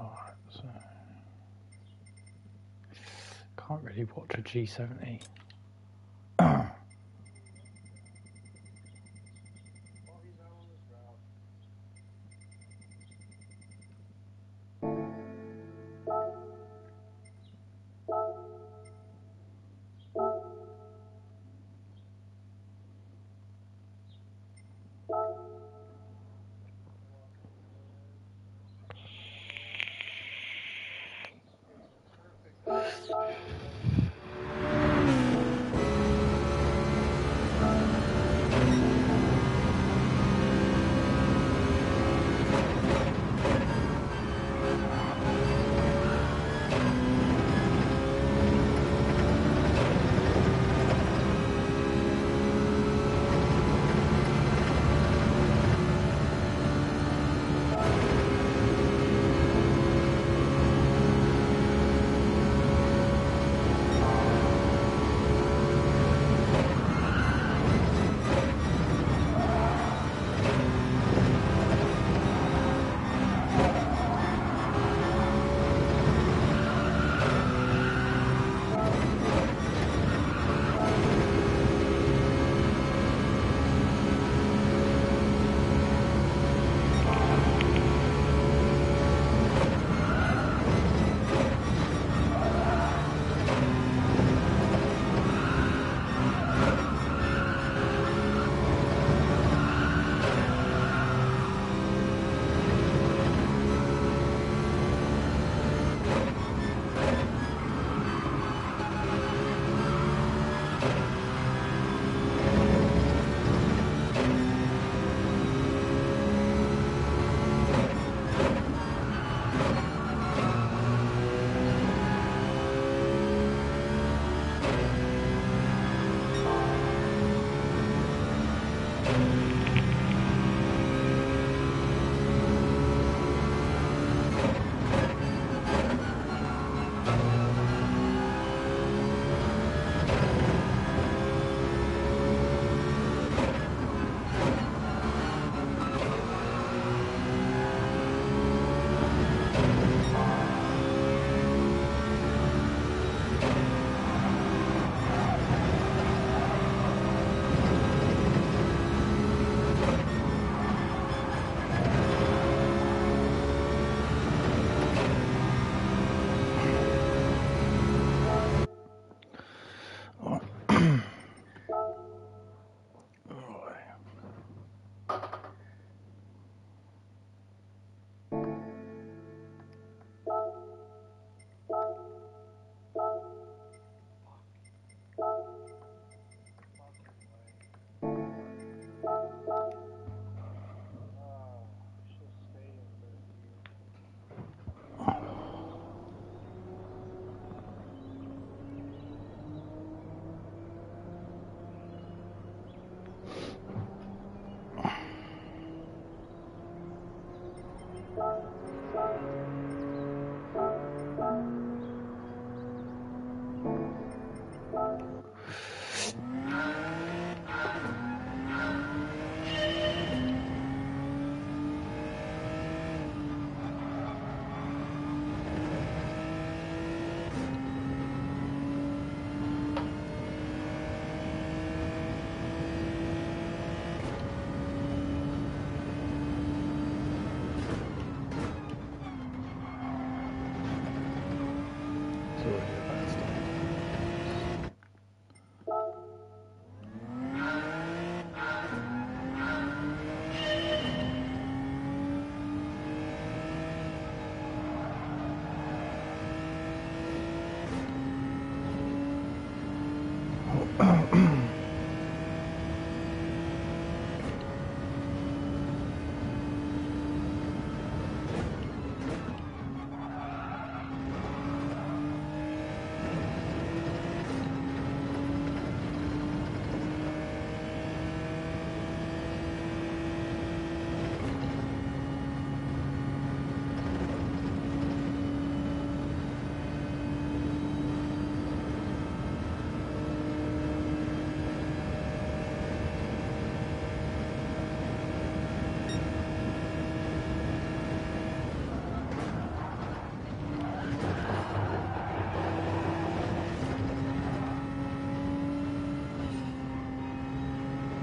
Alright, so can't really watch a G70.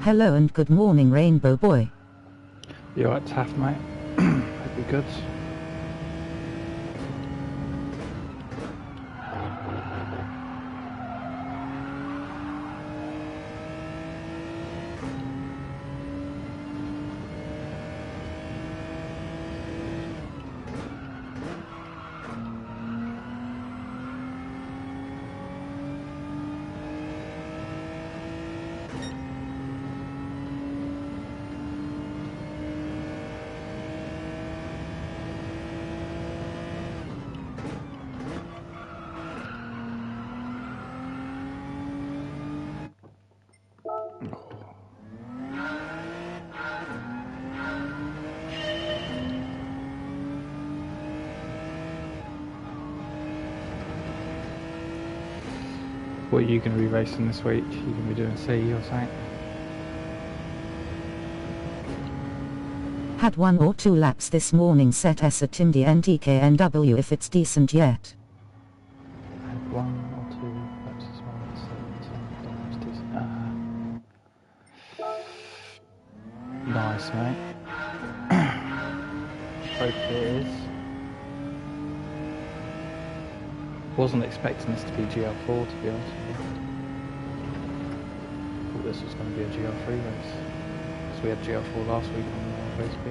Hello and good morning, Rainbow Boy. You alright, Taft, mate? Hope you're good. What are you going to be racing this week? You going to be doing C or something? Had 1 or 2 laps this morning, set S at Indy and TKNW if it's decent yet. Had 1 or 2 laps this morning, so nice, mate. Hope it is. Wasn't expecting this to be GR4, to be honest with you. Thought this was going to be a GR3 race, because we had GR4 last week on the race B.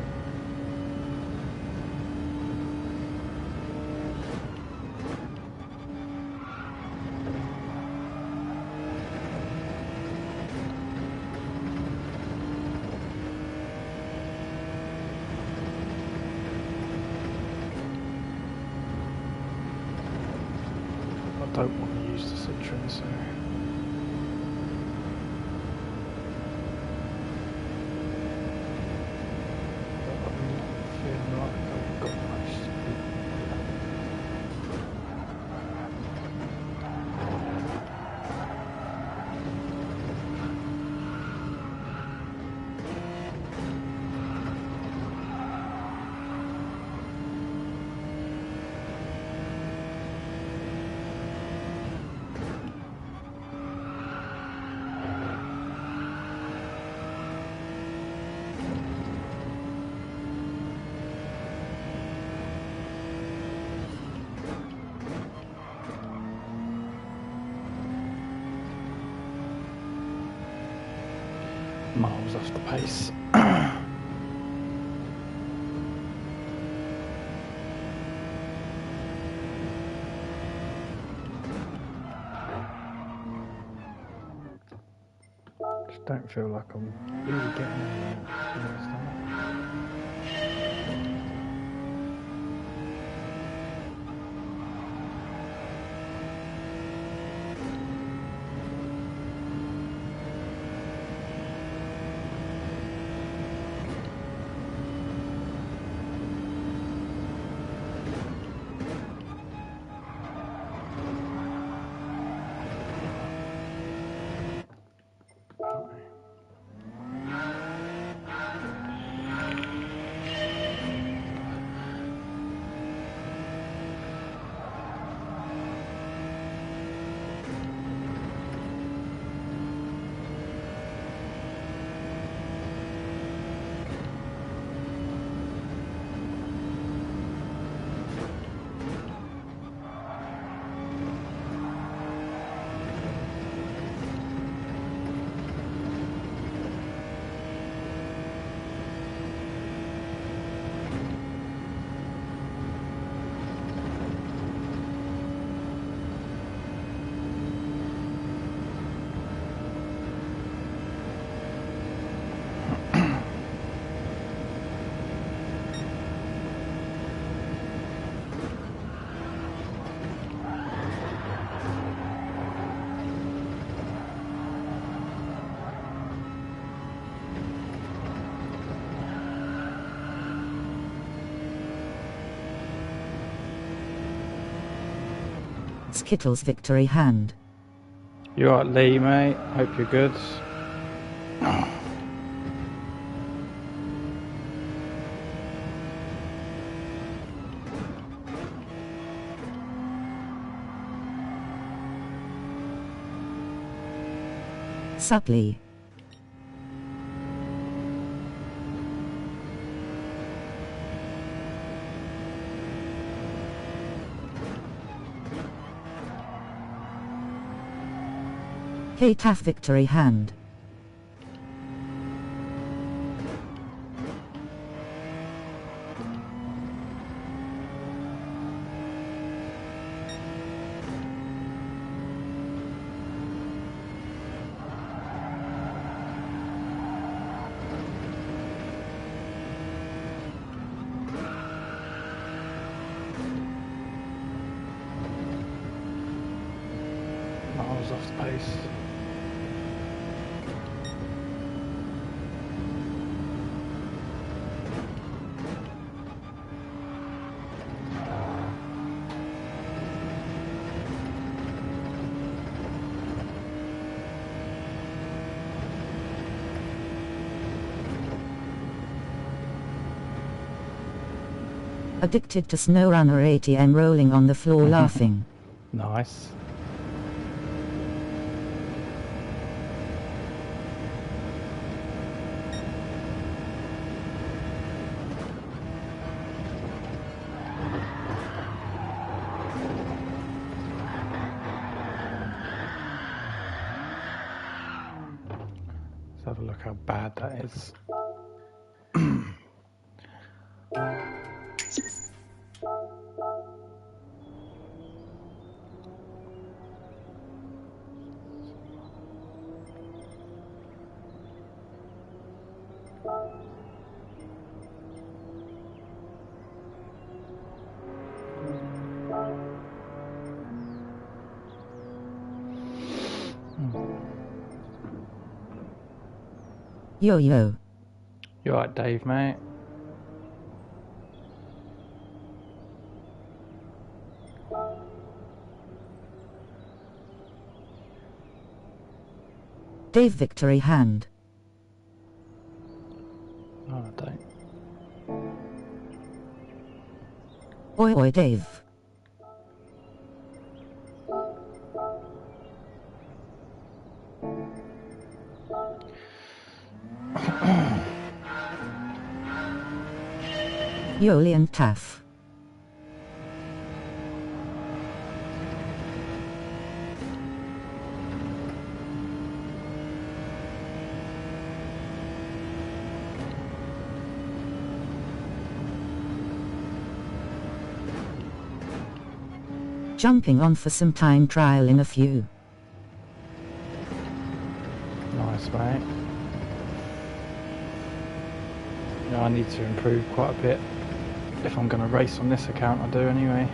I don't want to use the Citroen, so... miles off the pace. Just don't feel like I'm really getting anywhere. Skittles victory hand. You alright, Lee, mate? Hope you're good. Sup, Lee? Hey Taff victory hand. Miles off the pace. Addicted to SnowRunner ATM rolling on the floor laughing. Nice. Let's have a look how bad that is. Yo yo. You alright, Dave, mate? Dave victory hand. Oh, I don't. Oi oi Dave. Yoli and Taff. Jumping on for some time trial in a few. Nice, mate. Yeah, I need to improve quite a bit. If I'm going to race on this account, I do anyway.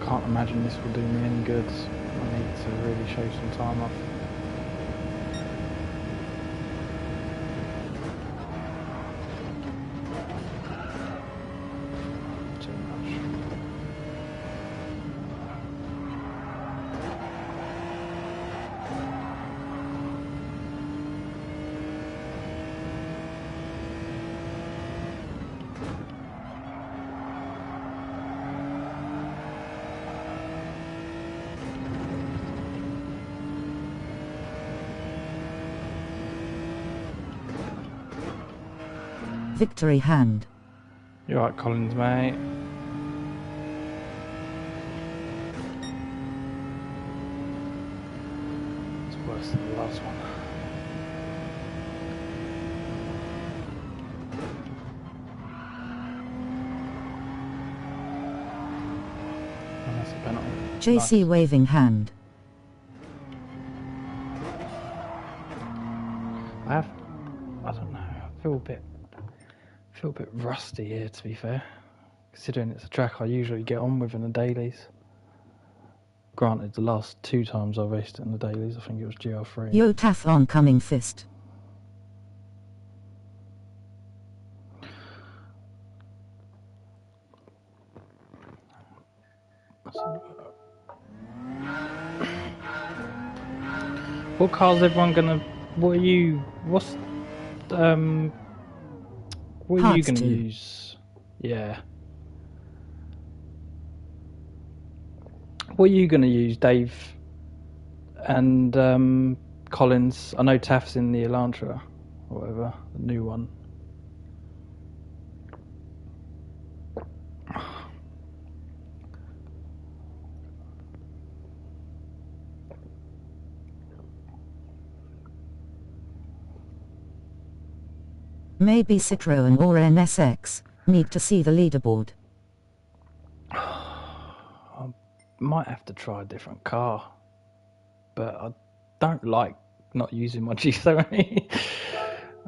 Can't imagine this will do me any good. I need to really show some time off. Too much. Victory hand. You alright, Collins, mate? It's worse than the last one. And that's a penalty. JC Nice. waving hand. I don't know, I feel a bit rusty here, to be fair, considering it's a track I usually get on with in the dailies. Granted, the last 2 times I raced it in the dailies, I think it was GR3. Yo Taff oncoming fist. What car's everyone gonna? What are you Parts gonna to. use? Yeah. What are you gonna use, Dave? And Collins. I know Taff's in the Elantra, or whatever, the new one. Maybe Citroen or NSX. Need to see the leaderboard. I might have to try a different car, but I don't like not using my G70.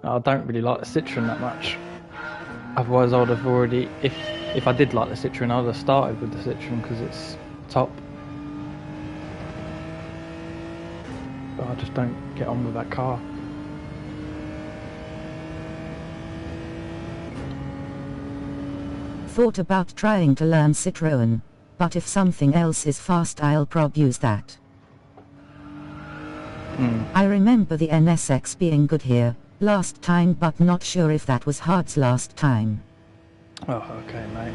I don't really like the Citroen that much. Otherwise, I would have already, if I did like the Citroen, I would have started with the Citroen because it's top. But I just don't get on with that car. Thought about trying to learn Citroen, but if something else is fast, I'll prob use that. I remember the NSX being good here last time, but not sure if that was Hard's last time. Oh, okay, mate.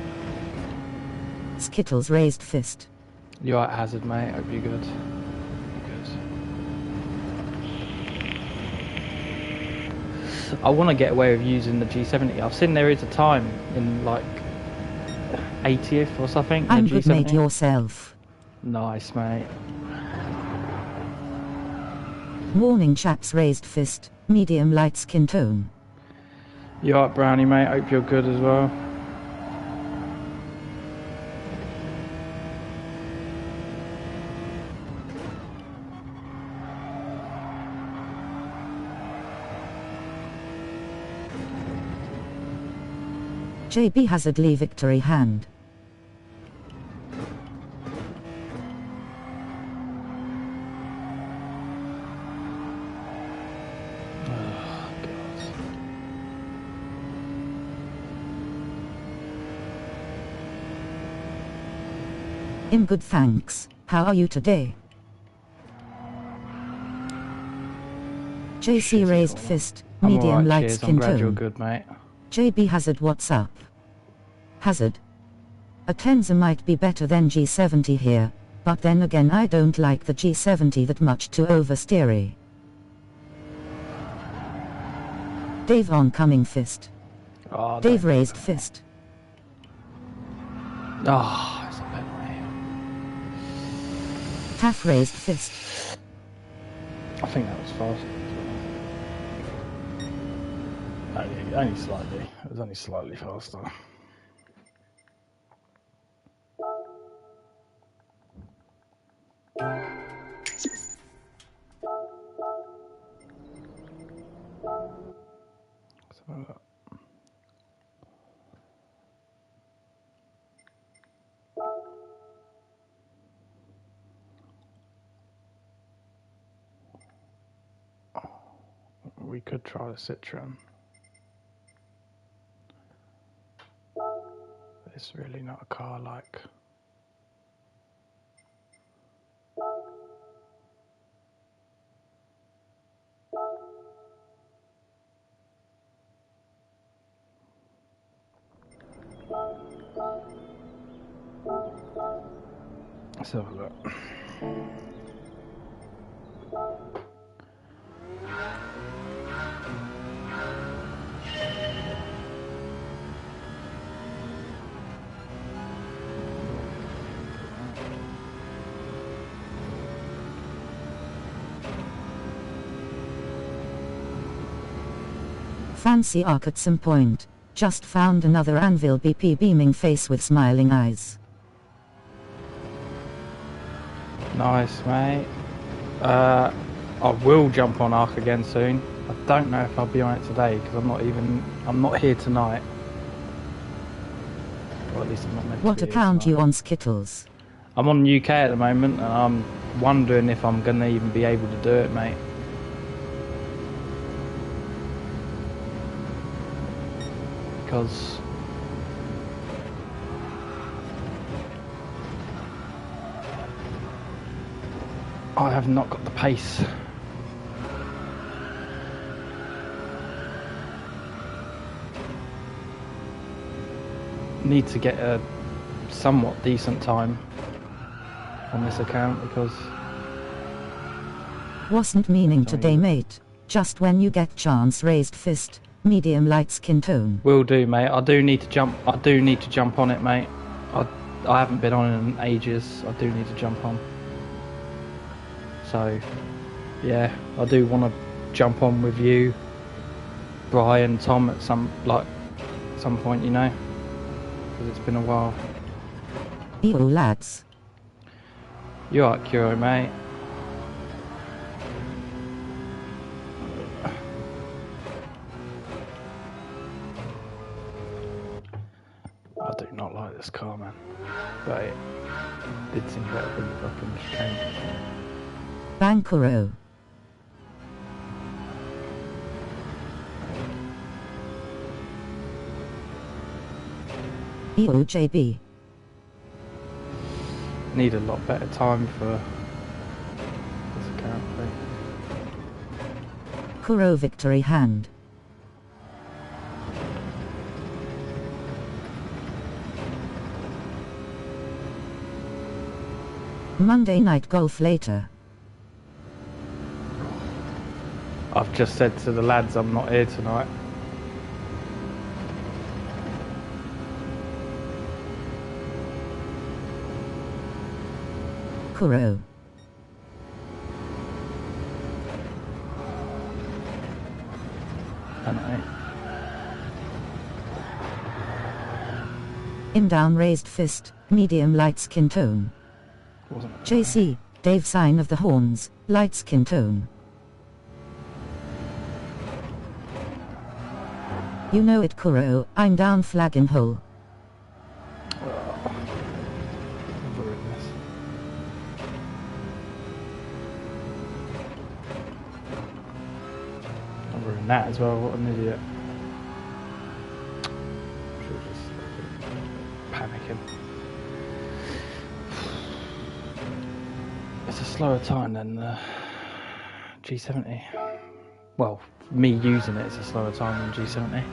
Skittles raised fist. You alright, Hazard, mate? Hope you're good. I want to get away with using the G70. I've seen there is a time in like 80th or something. I'm the good, G70. mate, yourself. Nice, mate. Morning, chaps raised fist. Medium light skin tone. You alright, Brownie, mate? Hope you're good as well. JB Hazard Lee victory hand. I'm good, thanks. How are you today? JC raised fist. Medium light cheers, skin I'm glad you're tone. good, mate. JB Hazard, what's up? Hazard. A Tenza might be better than G70 here, but then again I don't like the G70 that much, too oversteery. Dave oncoming fist. Oh, Dave raised fist. Oh, it's a bit way. Taff raised fist. I think that was fast. Only slightly. It was only slightly faster. We could try the Citroen. But it's really not a car like. Let's have a look. Fancy arc at some point. Just found another anvil BP beaming face with smiling eyes. Nice, mate. I will jump on Arc again soon. I don't know if I'll be on it today because I'm not here tonight. Or at least I'm not meant What to be account here you on, Skittles? I'm on UK at the moment and I'm wondering if I'm going to even be able to do it, mate. Because I have not got the pace. Need to get a somewhat decent time on this account because Wasn't meaning today, mate. Just when you get chance raised fist. Medium light skin tone. will do, mate. I do need to jump on it, mate. I haven't been on it in ages. I do need to jump on. So yeah, I do want to jump on with you Brian, Tom at some point, you know, because it's been a while. Yo lads. You alright, Kuro, mate? I do not like this car, man, but it did seem better when the fucking came. Bang Kuro. Yo JB. Need a lot better time for this apparently. Kuro victory hand. Monday night golf later. I've just said to the lads I'm not here tonight. Kuro. In down raised fist, medium light skin tone. JC, Dave sign of the horns, light skin tone. You know it Kuro, I'm down flag in hole. I've ruined that as well, what an idiot. Just panicking. It's a slower time than the G70. Well, me using it is a slower time than G70.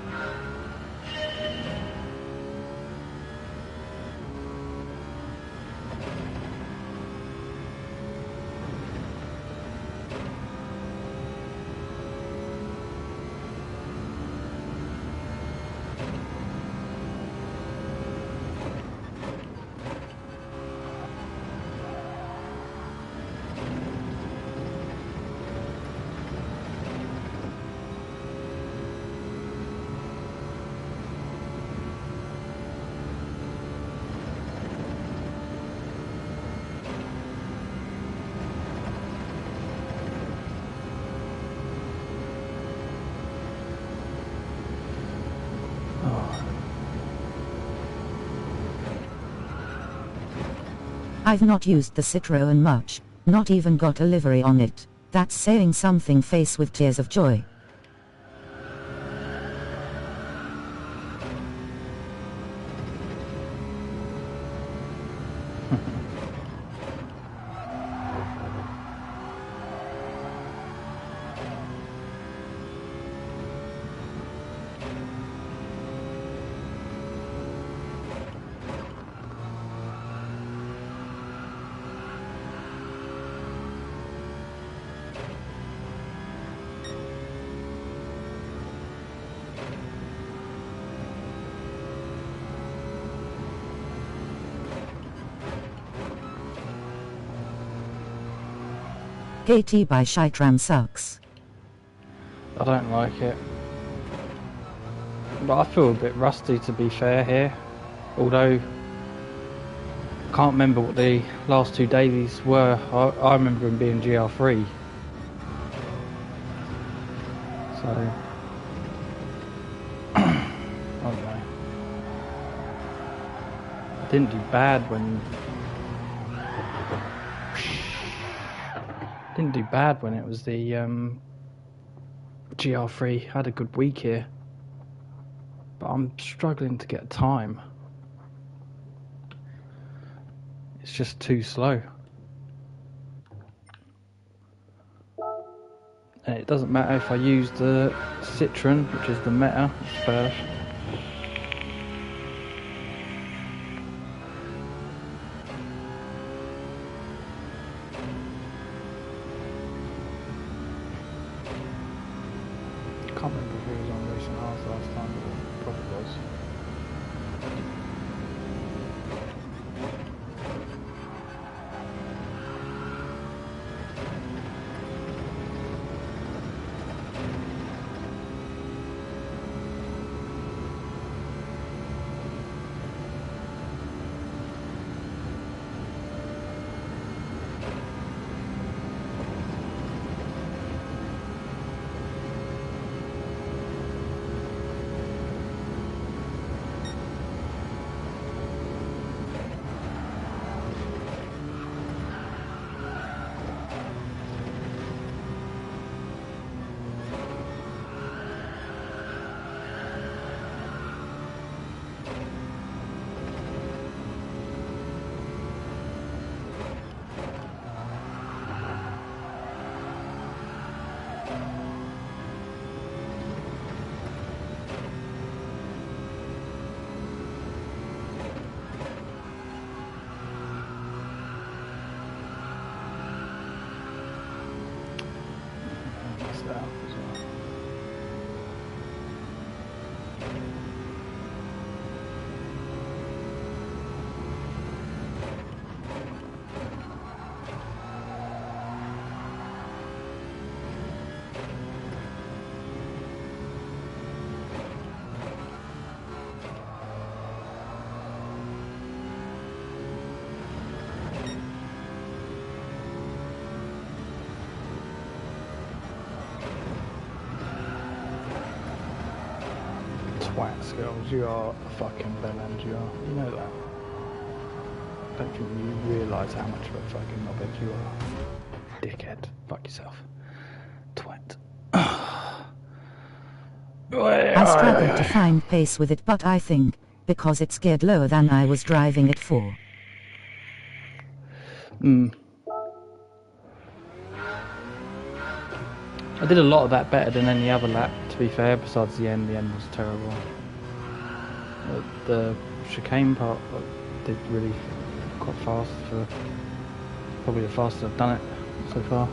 I've not used the Citroen much, not even got a livery on it. That's saying something face with tears of joy. KT by Shitram sucks. I don't like it. But I feel a bit rusty to be fair here. Although, I can't remember what the last two dailies were. I remember them being GR3. So, I don't know. I didn't do bad when... Didn't do bad when it was the GR3. Had a good week here, but I'm struggling to get time. It's just too slow, and it doesn't matter if I use the Citroen, which is the Meta first. I can't remember if it was on Racing Hearts last time, but it probably was. twat, Skills. You are a fucking bellend, you are. You know that. I don't think you realise how much of a fucking knobhead you are. Dickhead. Fuck yourself. Twat. I struggled to find pace with it, but I think, because it's geared lower than I was driving it for. I did a lot of that better than any other lap, to be fair, besides the end. The end was terrible. The chicane part I did really quite fast, for probably the fastest I've done it so far.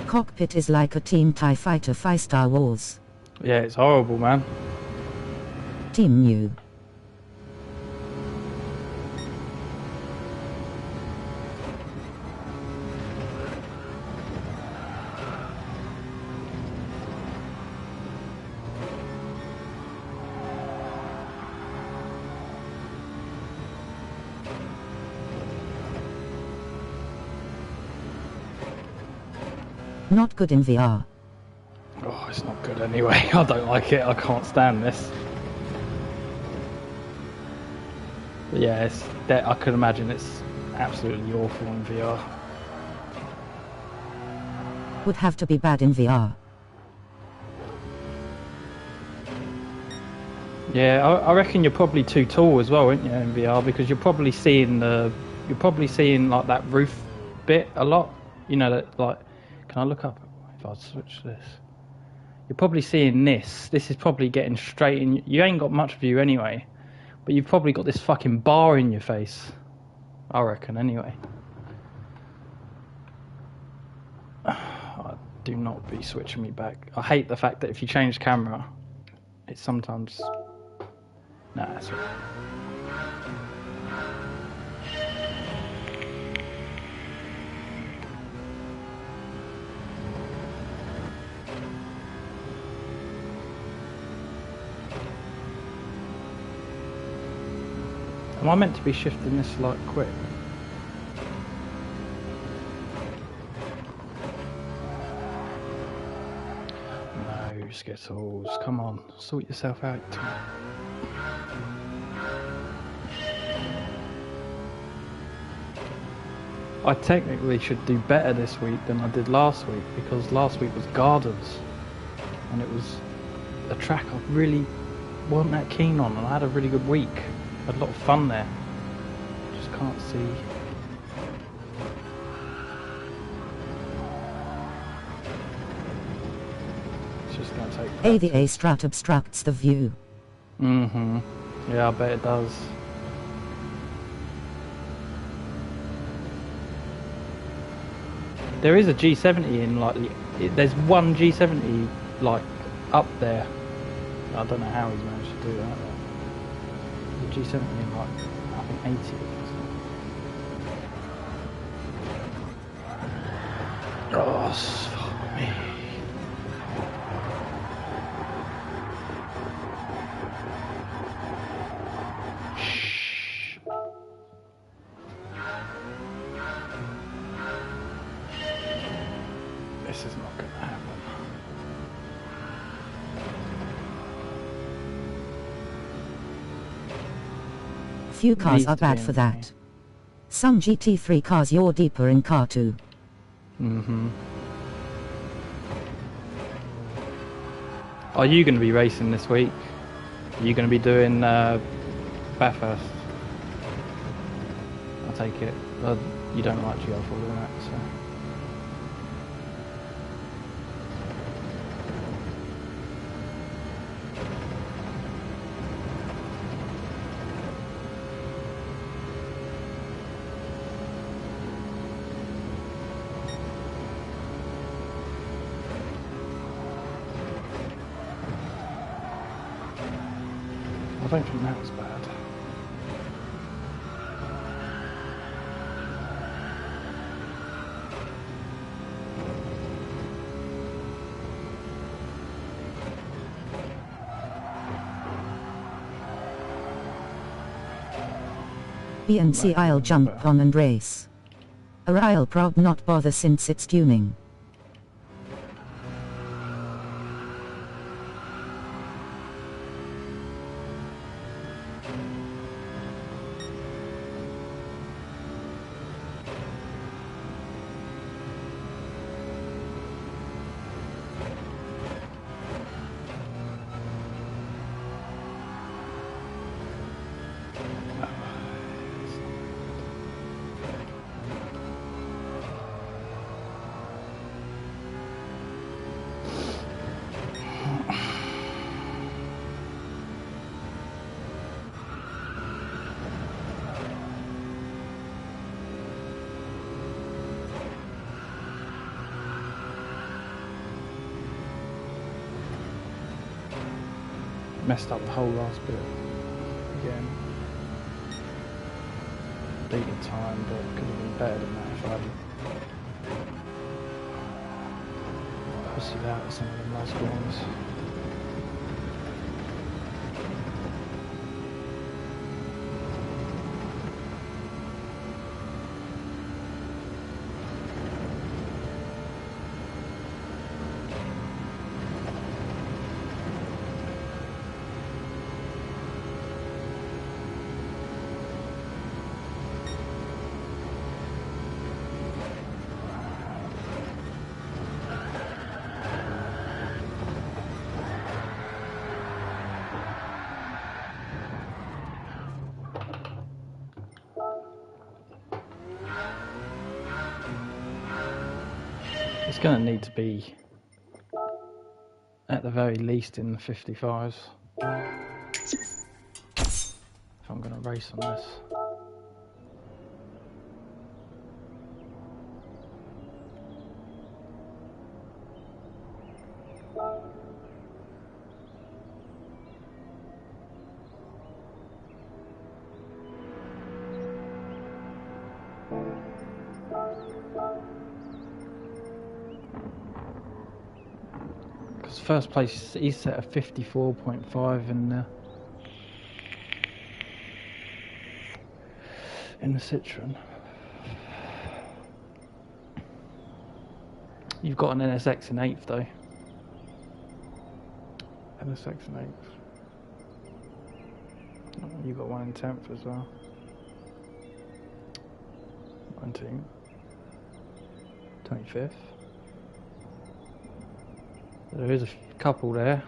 Cockpit is like a Team TIE Fighter 5 Star Wars. Yeah, it's horrible, man. Team New. Not good in VR. Oh, it's not good anyway. I don't like it. I can't stand this. But yeah, I could imagine it's absolutely awful in VR. Would have to be bad in VR. Yeah, I reckon you're probably too tall as well, aren't you, in VR? Because you're probably seeing like that roof bit a lot. You know that, like. Can I look up if I switch this? You're probably seeing this. This is probably getting straight in. You ain't got much view anyway, but you've probably got this fucking bar in your face. I reckon, anyway. Do not be switching me back. I hate the fact that if you change camera, it's sometimes... Nah, that's all right. Am I meant to be shifting this like quick? No, Skittles, come on, sort yourself out. I technically should do better this week than I did last week, because last week was Gardens, and it was a track I really wasn't that keen on, and I had a really good week. Had a lot of fun there. Just can't see. It's just going to take practice. AVA strut obstructs the view. Yeah, I bet it does. There is a G70 in, like, there's one G70 like up there. I don't know how he's managed to do that. The G70 in, like, I think 80. Oh, fuck me. Shh. This is not going to happen. Few cars are bad for that. Some GT3 cars you're deeper in car 2. Are you going to be racing this week? Are you going to be doing Bathurst? I'll take it. You don't like GR4 doing that, so... I don't think that was bad. B and C I'll jump on and race. Or I'll prob not bother since it's tuning. Messed up the whole last bit again. Beating time, but it could have been better than that if I hadn't pussied out at some of the last ones. It's going to need to be at the very least in the 55s if I'm going to race on this. First place, he's set a 54.5 in the Citroen. You've got an NSX in 8th though. NSX in 8th. You've got one in 10th as well. 19th. 25th. There is a couple there.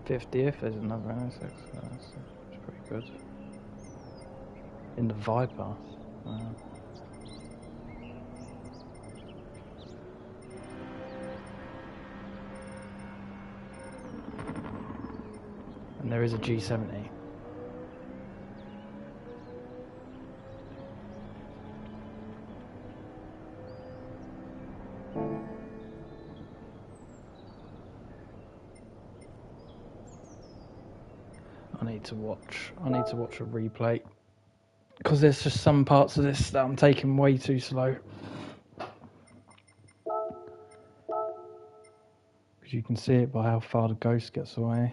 50th, there's another NSX. That's pretty good. In the Viper. And there is a G70. I need to watch a replay because there's just some parts of this that I'm taking way too slow. Because you can see it by how far the ghost gets away.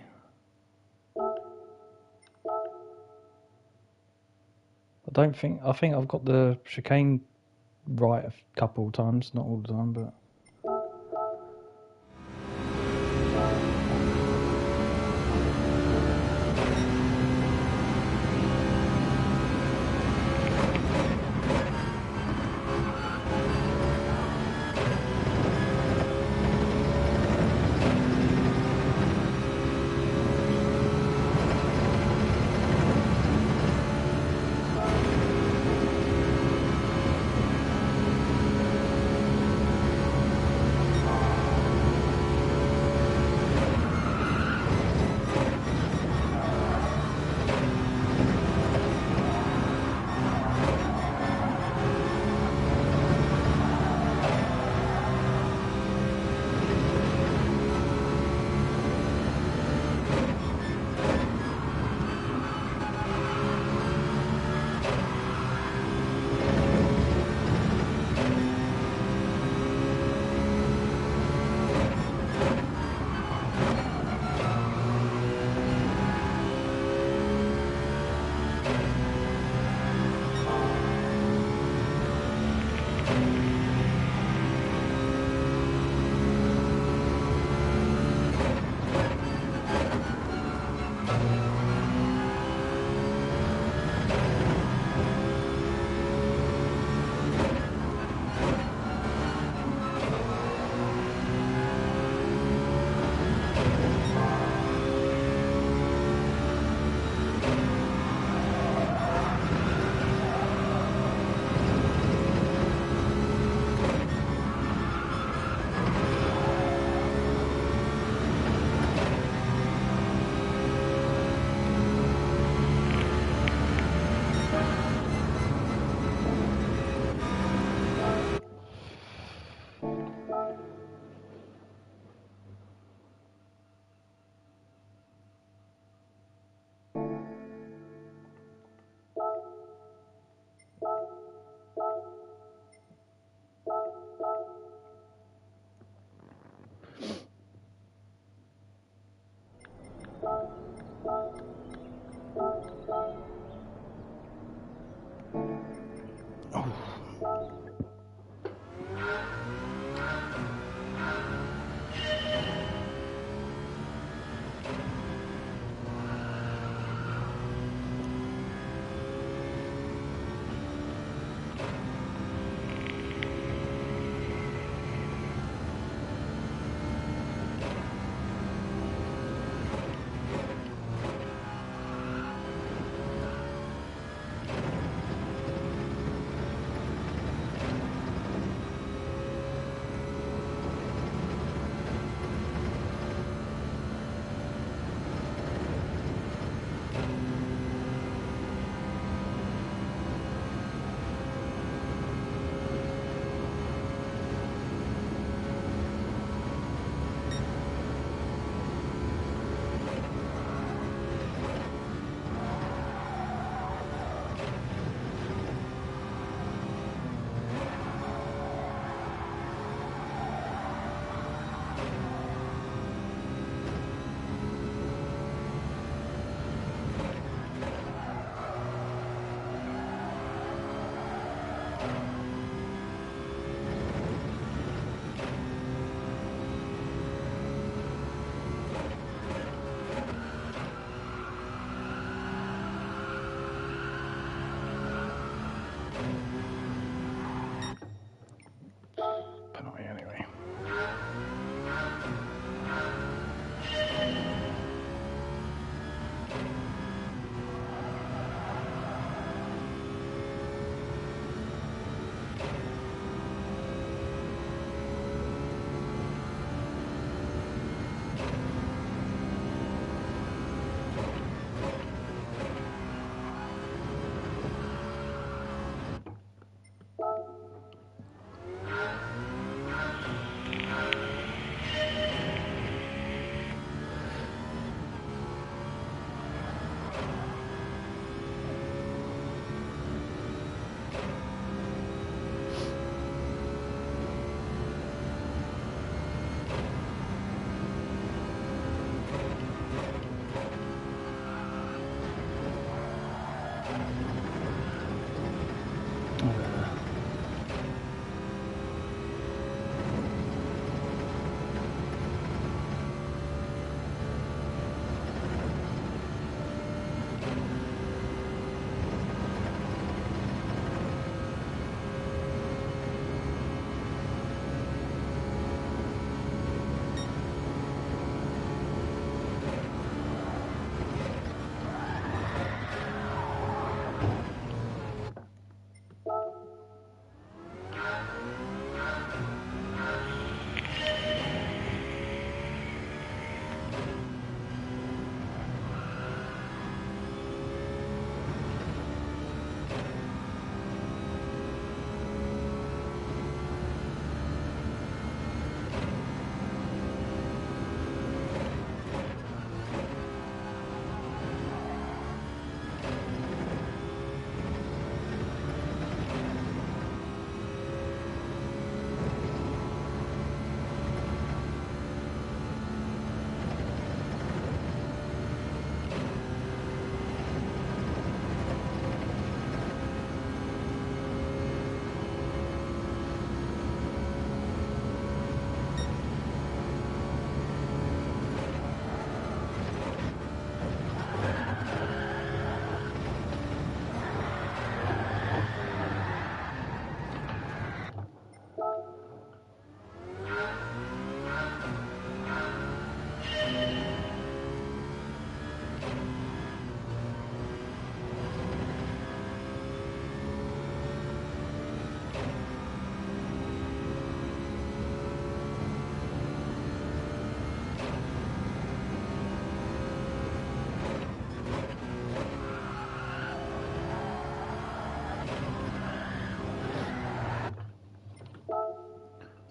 I think I've got the chicane right a couple of times, not all the time, but.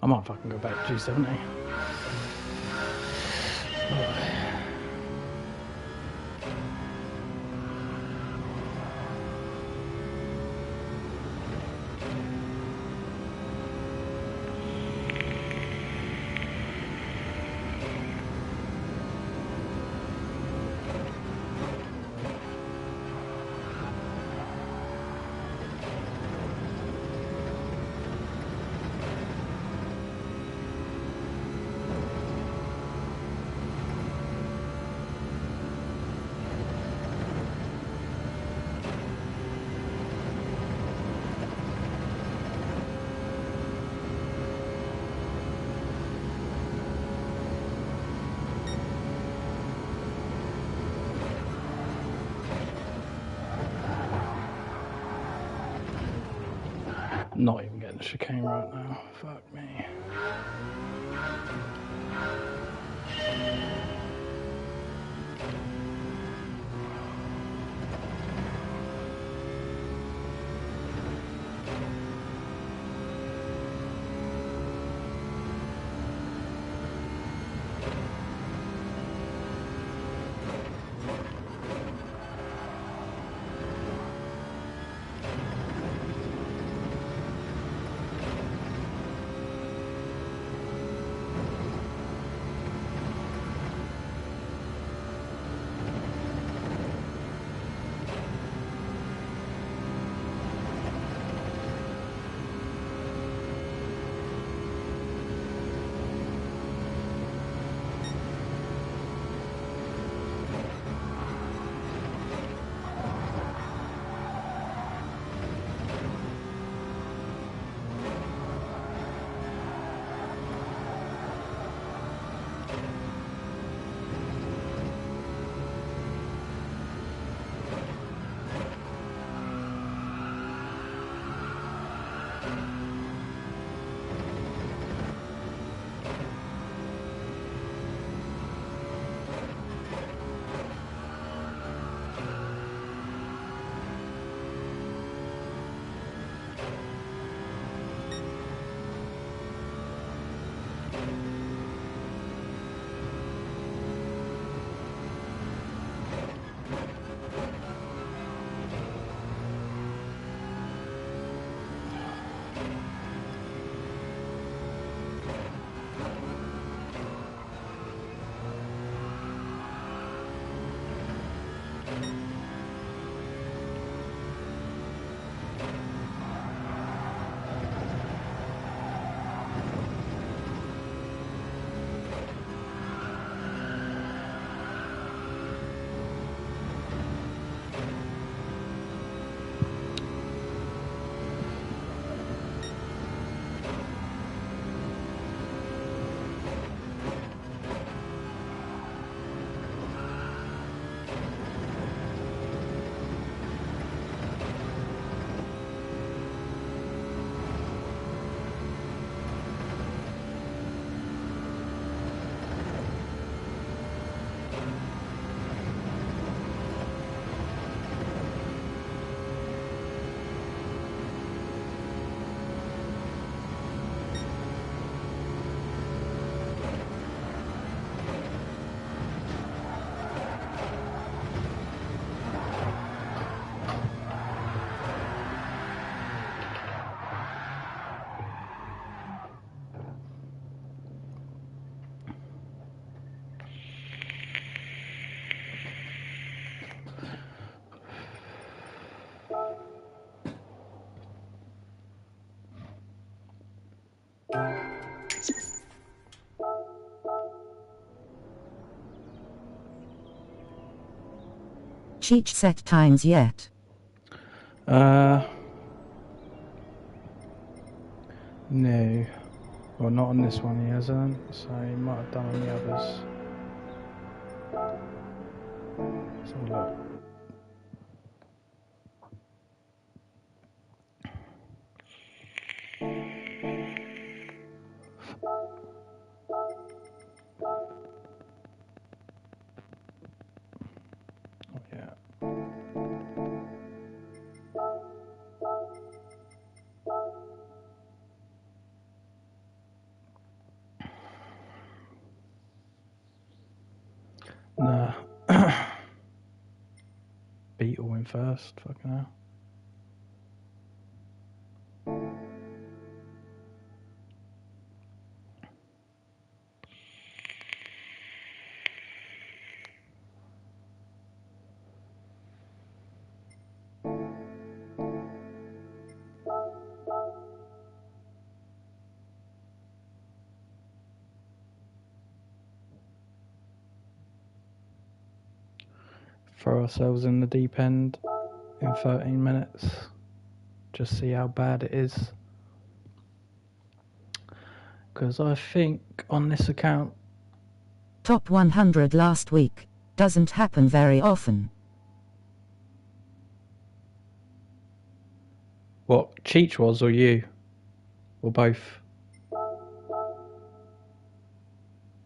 might fucking go back to G70. Not even getting the chicane right now. Fuck me. Cheech set times yet? No. Well, not on this one he hasn't, so he might have done on the others. Let's have a look. Oh, yeah. Nah. Beetle in first, fucking hell. Throw ourselves in the deep end in 13 minutes. Just see how bad it is. Because I think on this account... Top 100 last week. Doesn't happen very often. What, Cheech was or you? Or both?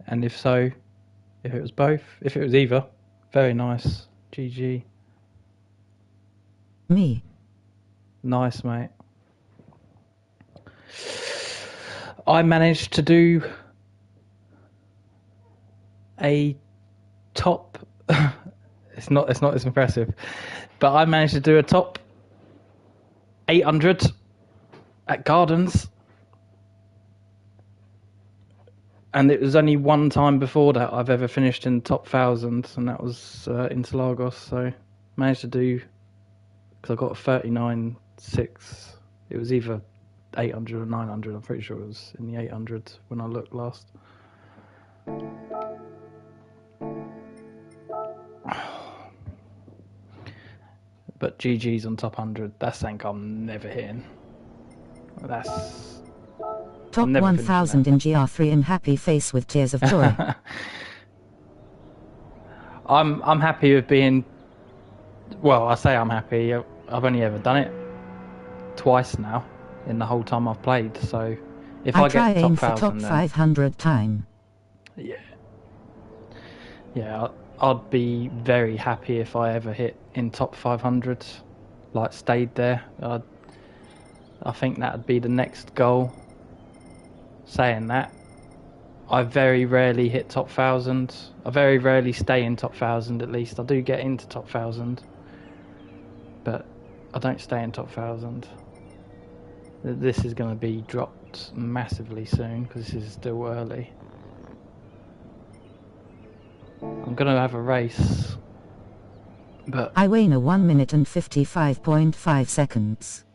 And if so, if it was both, if it was either, very nice. GG. Me. Nice, mate. I managed to do a top... it's not as impressive, but I managed to do a top 800 at Gardens. And it was only one time before that I've ever finished in the top 1,000, and that was Interlagos. So managed to do, because I got a 39.6. It was either 800 or 900. I'm pretty sure it was in the 800s when I looked last. But GG's on top 100. That's something I'm never hitting. That's... Top 1,000 in GR3 in happy face with tears of joy. I'm happy with being... Well, I say I'm happy. I've only ever done it twice now in the whole time I've played. So if I try get aim top for 1,000, top 500 time. Yeah, I'd be very happy if I ever hit in top 500, like stayed there. I think that'd be the next goal. Saying that, I very rarely hit top 1,000. I very rarely stay in top 1,000 at least. I do get into top 1,000, but I don't stay in top 1,000. This is going to be dropped massively soon because this is still early. I'm going to have a race, but... I weigh 1 minute and 55.5 seconds.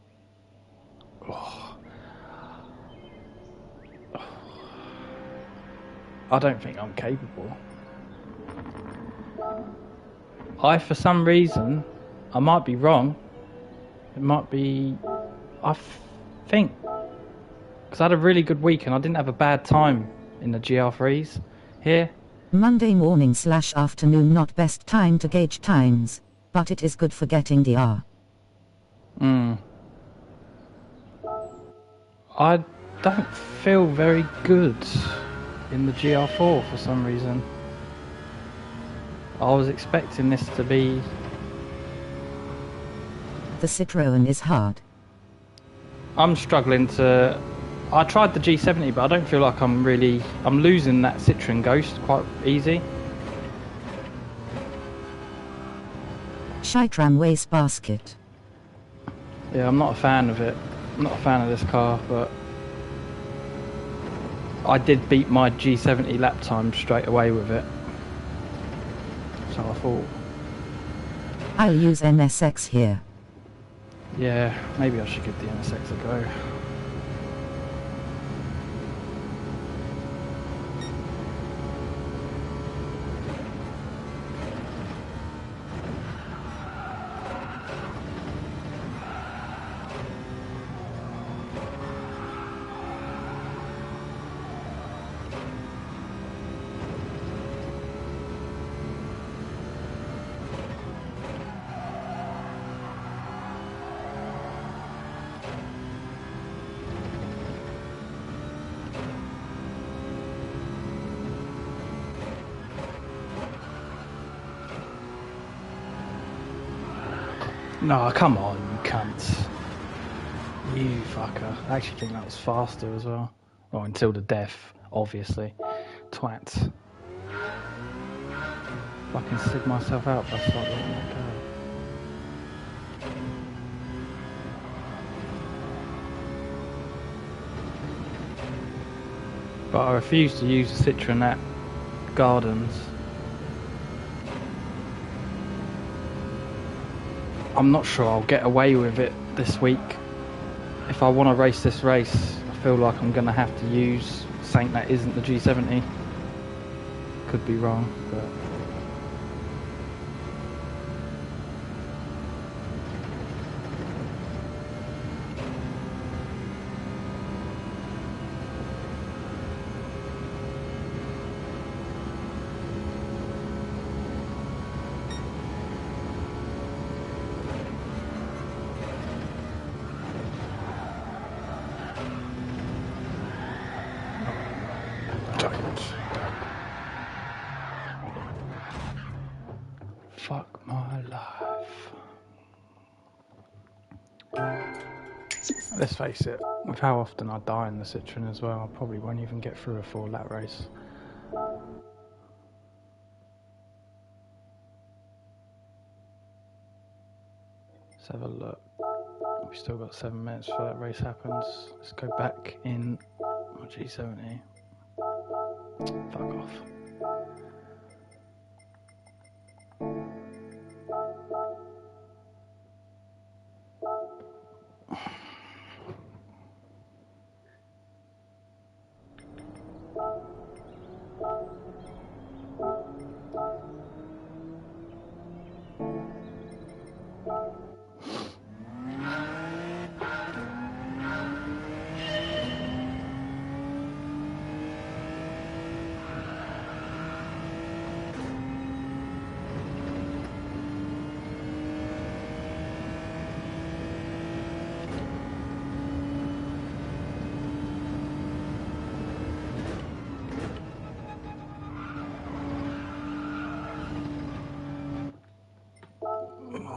I don't think I'm capable. For some reason, I might be wrong. It might be... I think... Because I had a really good week and I didn't have a bad time in the GR3s here. Monday morning/afternoon not best time to gauge times, but it is good for getting DR. I don't feel very good in the GR4 for some reason. I was expecting this to be... The Citroën is hard. I'm struggling to... I tried the G70, but I don't feel like I'm losing that Citroën Ghost quite easy. Shitram waste basket. Yeah, I'm not a fan of it. I'm not a fan of this car, but I did beat my G70 lap time straight away with it. So I thought... I'll use NSX here. Yeah, maybe I should give the NSX a go. No, come on, you cunt. You fucker. I actually think that was faster as well. Well, until the death, obviously. Twat. Fucking sig myself out by slightly letting it go. But I refuse to use the Citroen at Gardens. I'm not sure I'll get away with it this week. If I want to race this race, I feel like I'm going to have to use something that isn't the G70. Could be wrong, but... Fuck my life. Let's face it, with how often I die in the Citroen as well, I probably won't even get through a 4-lap race. Let's have a look. We've still got 7 minutes before that race happens. Let's go back in my G70. Fuck off.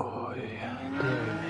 Oh, yeah, dear me.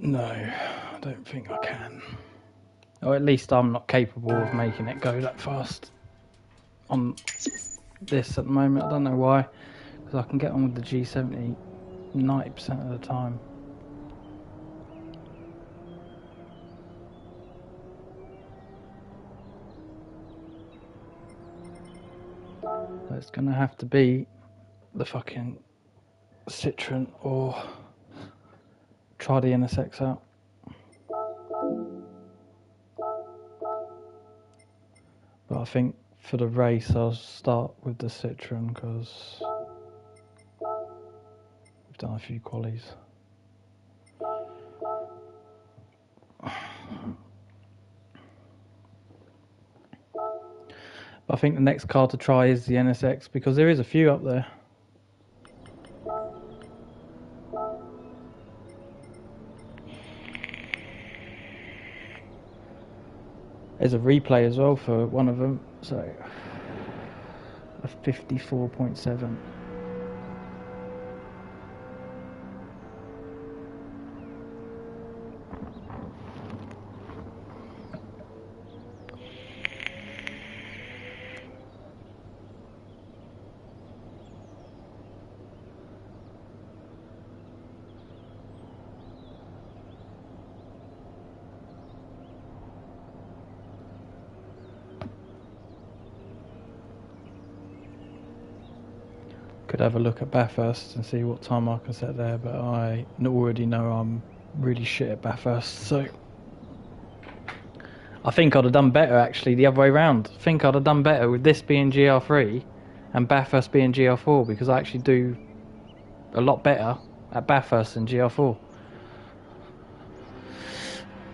No, I don't think I can. Or at least I'm not capable of making it go that fast on this at the moment. I don't know why, because I can get on with the G70 90% of the time. So it's going to have to be the fucking Citroen or try the NSX out. But I think for the race I'll start with the Citroen because we've done a few qualies. But I think the next car to try is the NSX because there is a few up there. There's a replay as well for one of them, so a 54.7. Could have a look at Bathurst and see what time I can set there, but I already know I'm really shit at Bathurst, so I think I'd have done better actually the other way round. I think I'd have done better with this being GR3 and Bathurst being GR4, because I actually do a lot better at Bathurst than GR4.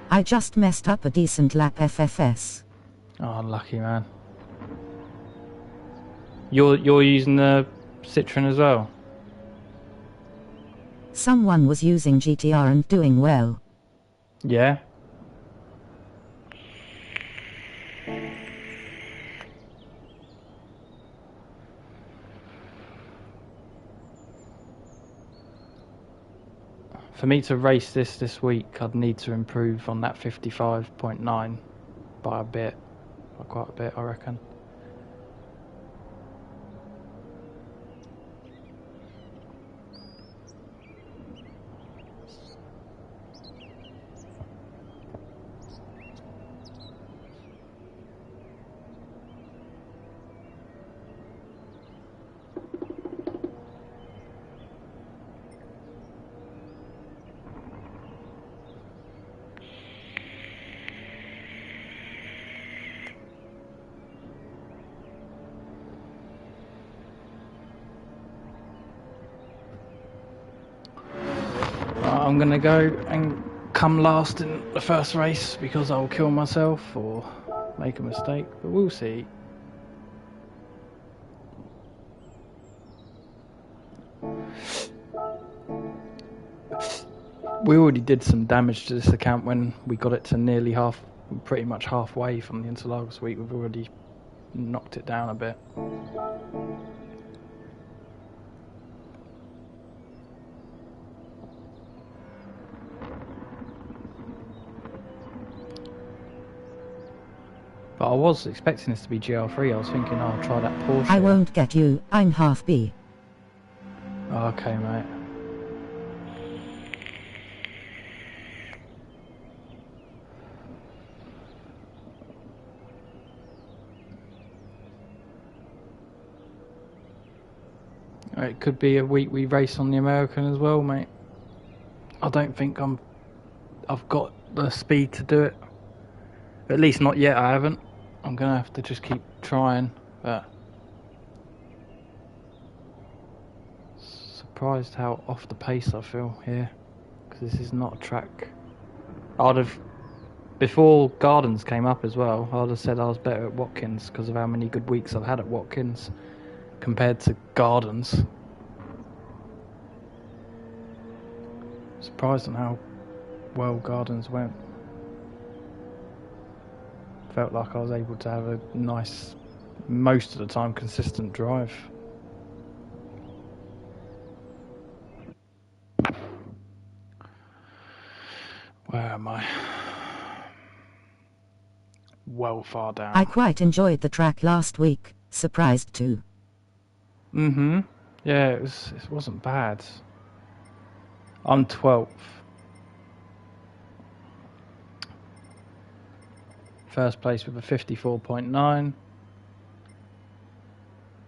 I just messed up a decent lap FFS. Oh, unlucky man. You're using the Citroen as well? Someone was using GTR and doing well. Yeah. For me to race this week, I'd need to improve on that 55.9 by a bit, by quite a bit, I reckon. I'm gonna go and come last in the first race because I'll kill myself or make a mistake, but we'll see. We already did some damage to this account when we got it to nearly pretty much halfway from the Interlagos week. We've already knocked it down a bit. But I was expecting this to be GR3. I was thinking, oh, I'll try that Porsche. I won't get you, I'm half B. Okay, mate. It could be a week we race on the American as well, mate. I don't think I've got the speed to do it. At least not yet, I haven't. I'm gonna have to just keep trying, but surprised how off the pace I feel here, because this is not a track. Before Gardens came up as well, I'd have said I was better at Watkins because of how many good weeks I've had at Watkins compared to Gardens. Surprised on how well Gardens went. Felt like I was able to have a nice, most of the time, consistent drive. Where am I? Well far down. I quite enjoyed the track last week, surprised too. Yeah, it wasn't bad. I'm 12th. First place with a 54.9.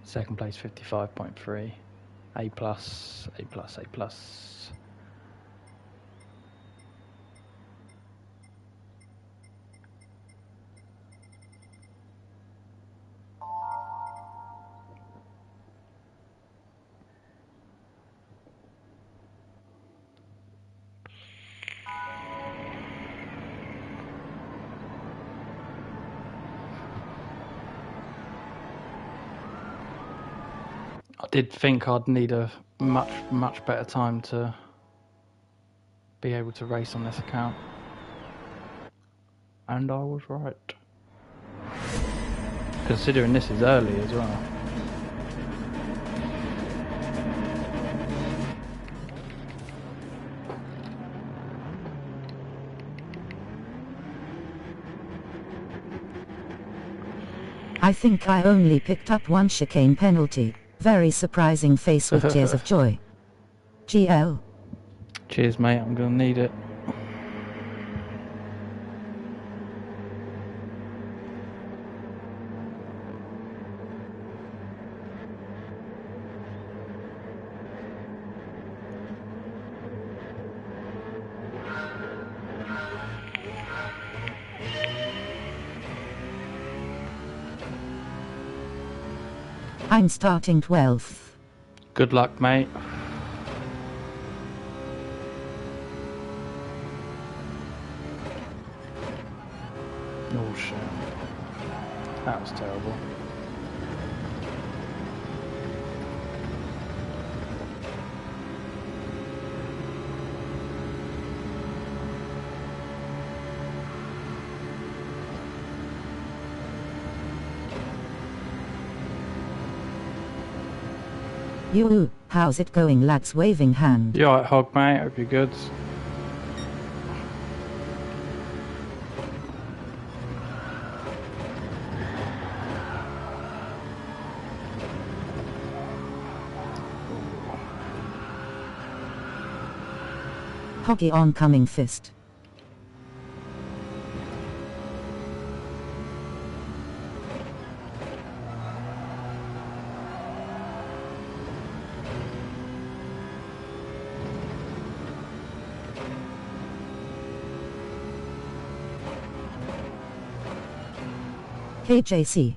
Second place 55.3. A plus, A plus, A plus. I did think I'd need a much better time to be able to race on this account. And I was right. Considering this is early as well. I think I only picked up one chicane penalty. Very surprising face with tears of joy. GL. Cheers, mate. I'm gonna need it. I'm starting 12th. Good luck, mate. Oh shit. That was terrible. Yoo, how's it going, lads? Waving hand. You alright, Hog, mate? Hope you're good. Hoggy oncoming fist. KJC.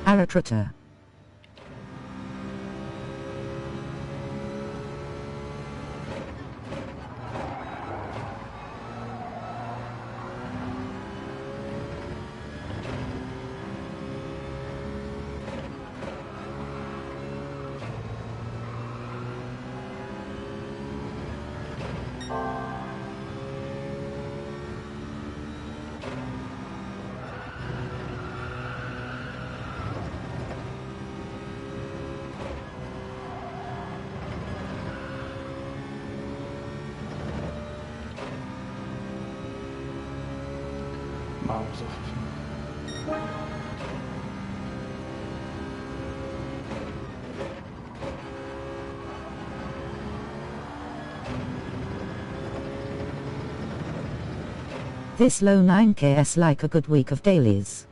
Aratrata. Miles off. This low 9ks like a good week of dailies.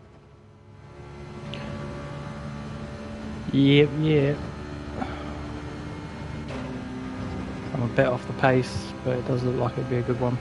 Yep, yep. I'm a bit off the pace, but it does look like it'd be a good one.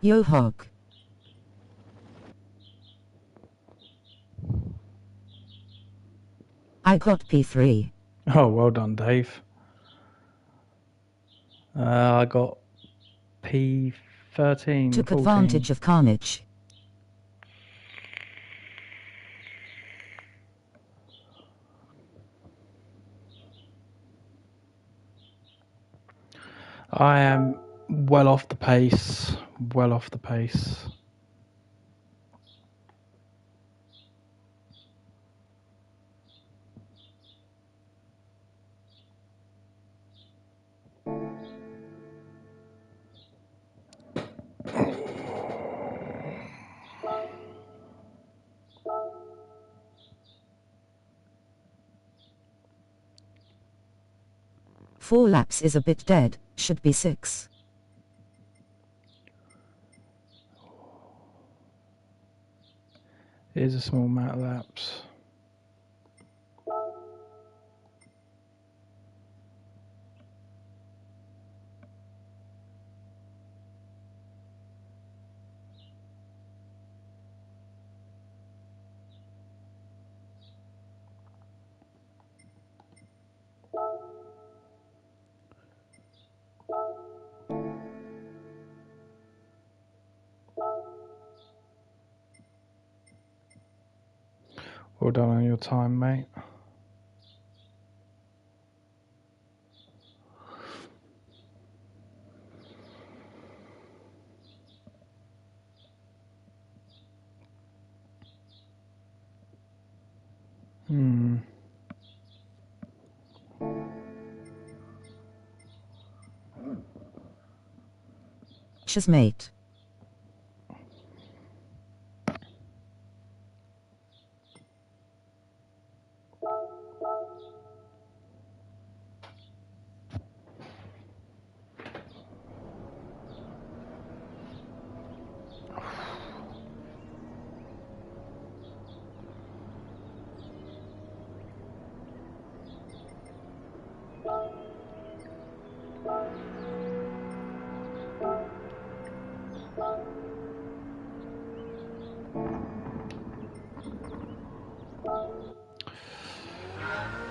Yo hog. I got P3. Oh, well done, Dave. I got P13. Took 14. advantage of carnage. I am well off the pace. Well off the pace. Four laps is a bit dead, should be 6. It is a small amount of laps. Well done on your time, mate. Mate.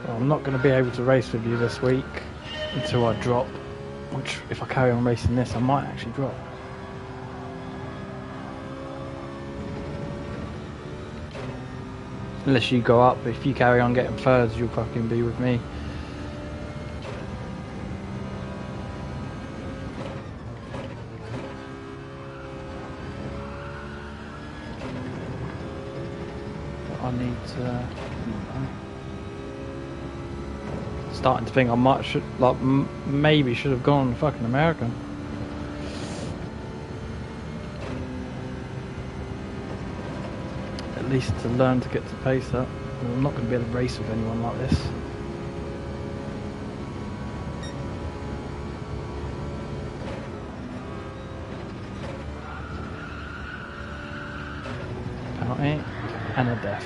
Well, I'm not going to be able to race with you this week until I drop, which if I carry on racing this I might actually drop. Unless you go up, if you carry on getting thirds you'll fucking be with me. starting to think I might maybe should have gone fucking American. At least to learn to get to pace that. I'm not going to be able to race with anyone like this. Penalty and a death.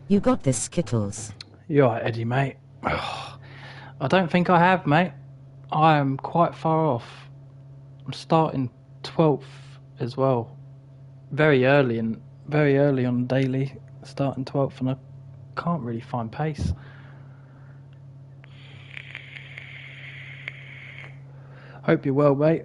You got this, Skittles. You're right, Eddie, mate. I don't think I have, mate. I am quite far off. I'm starting 12th as well. Very early on the daily, starting 12th, and I can't really find pace. Hope you're well, mate.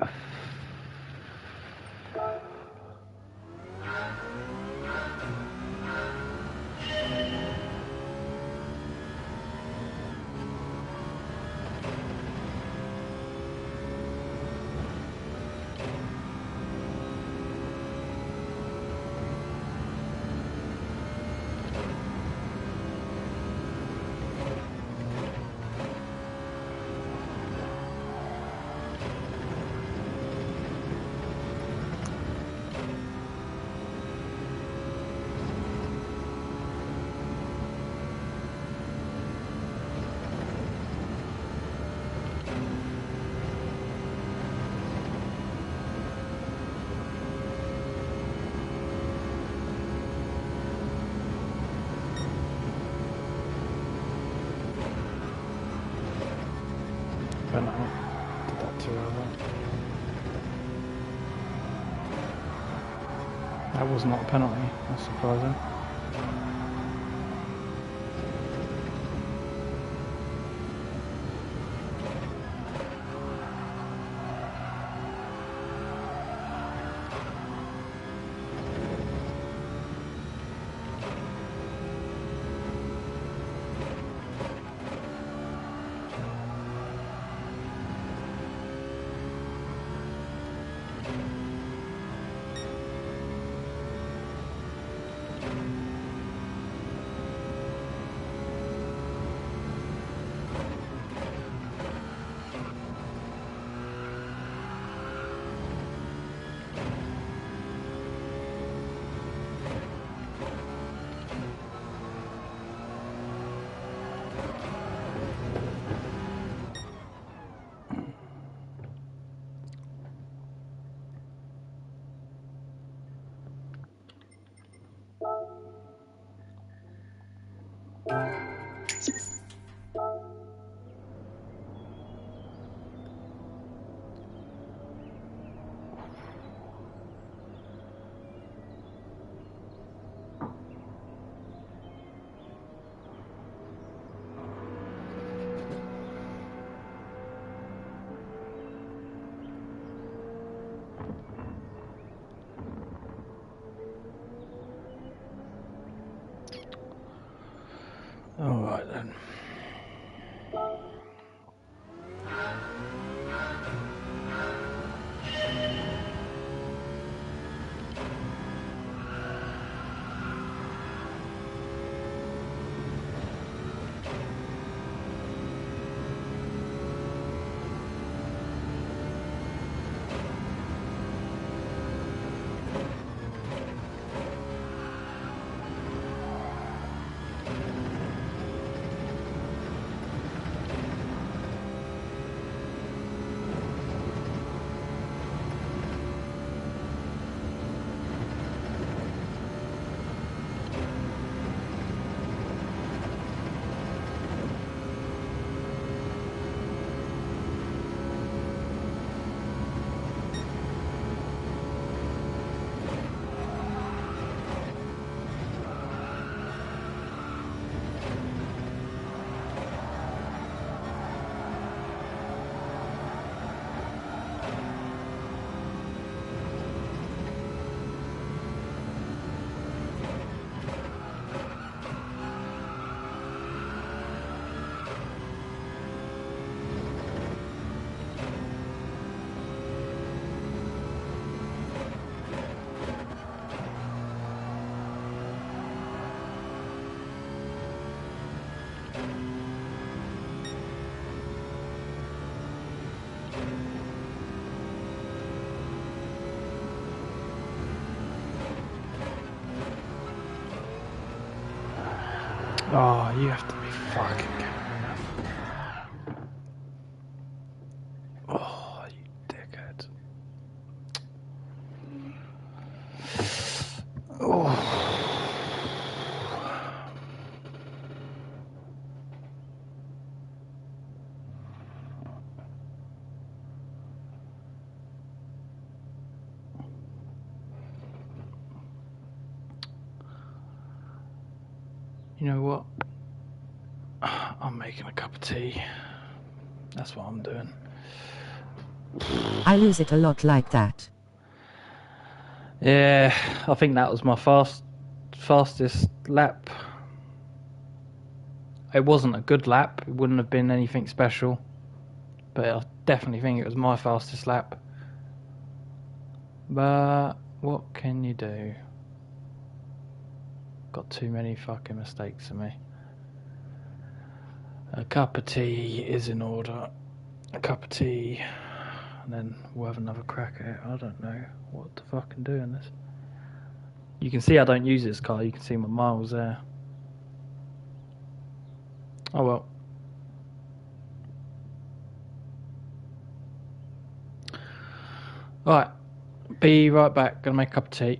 Did that too early. That was not a penalty. That's surprising. All right then. Oh, you have to be fucking kidding me. Oh, you dickhead. Oh. You know what? I'm making a cup of tea. That's what I'm doing. I lose it a lot like that. Yeah, I think that was my fastest lap. It wasn't a good lap. It wouldn't have been anything special. But I definitely think it was my fastest lap. But what can you do? Got too many fucking mistakes in me. A cup of tea is in order. A cup of tea. And then we'll have another crack at it. I don't know what to fucking do in this. You can see I don't use this car. You can see my miles there. Oh well. Alright. Be right back. Gonna make a cup of tea.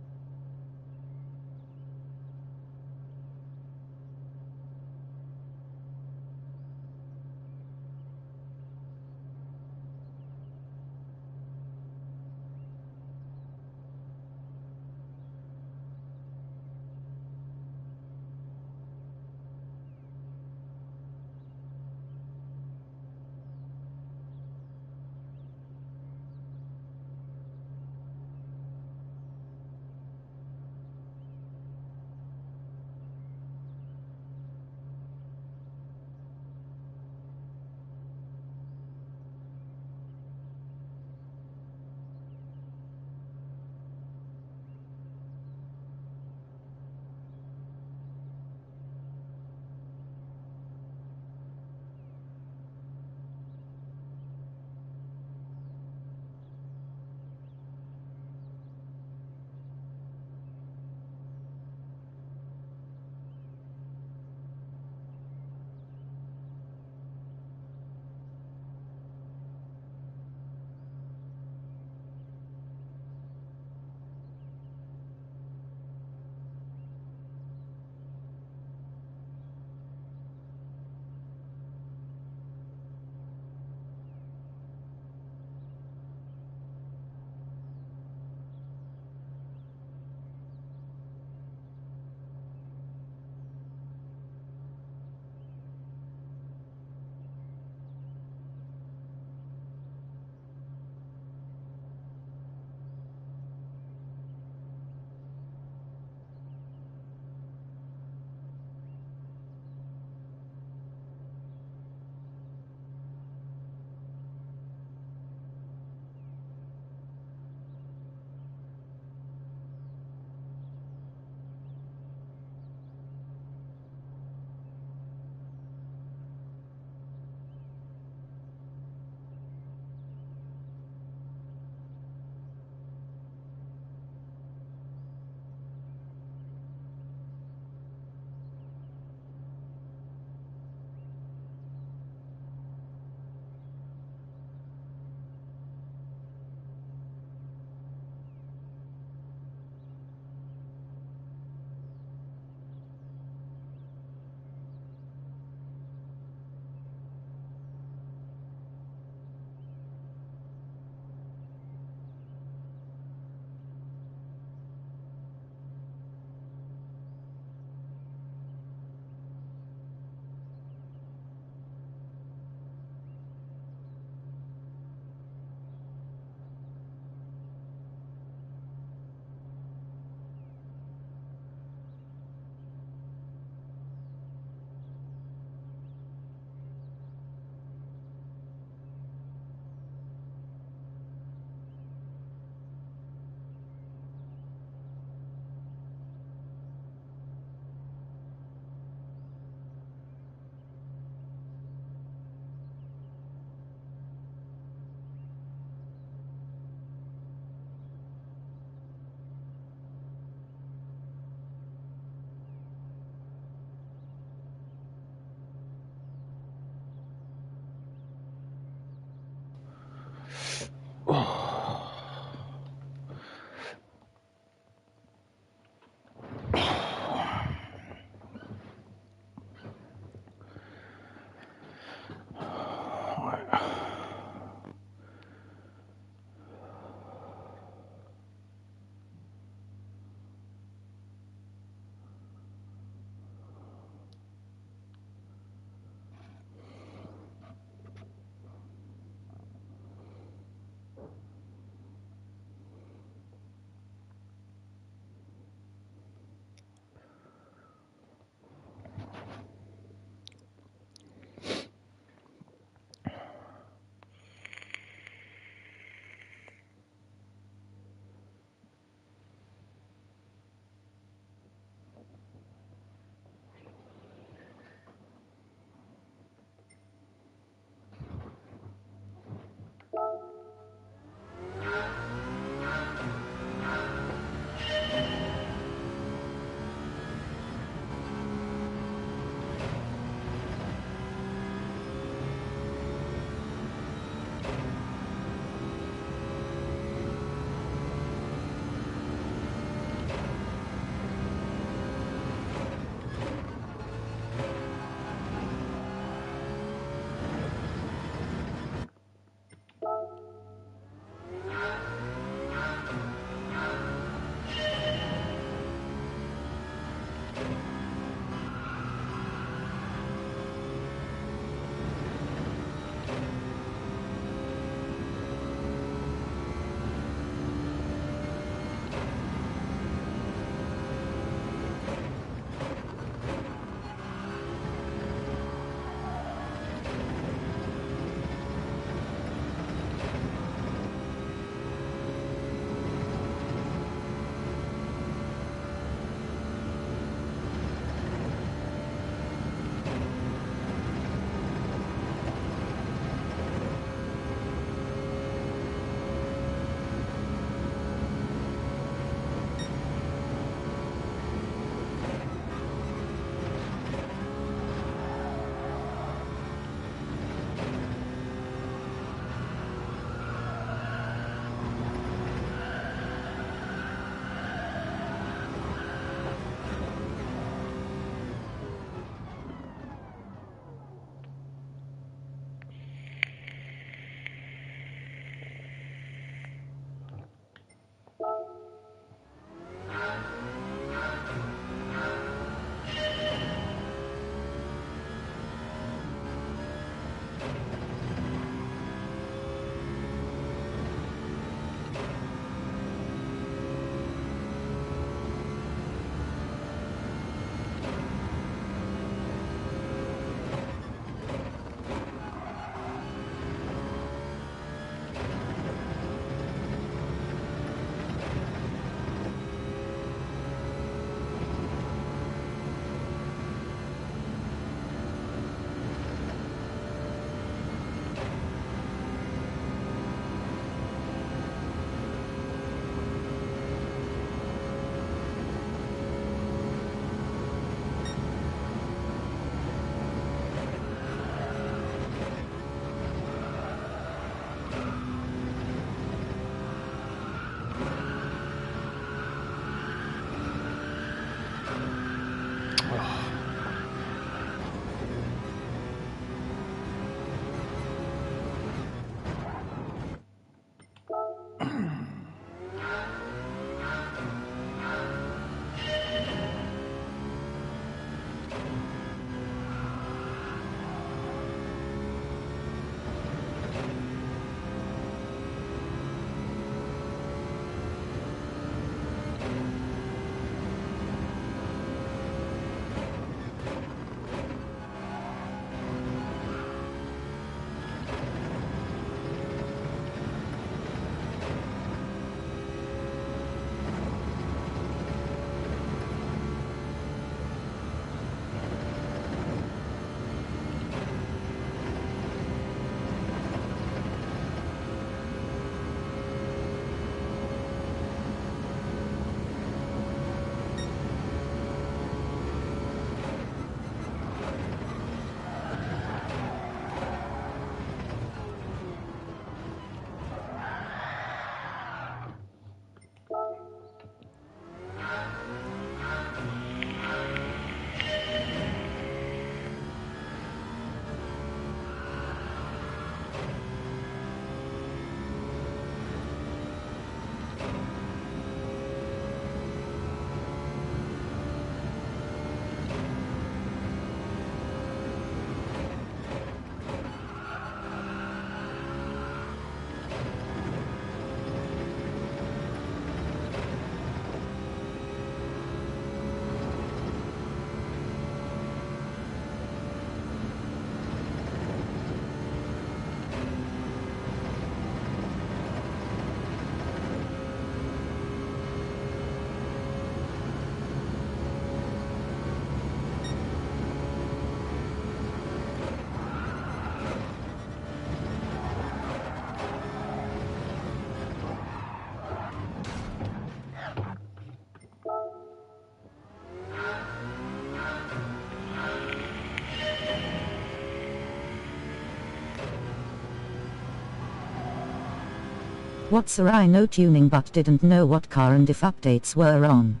What's a Rhino tuning but didn't know what car and if updates were on?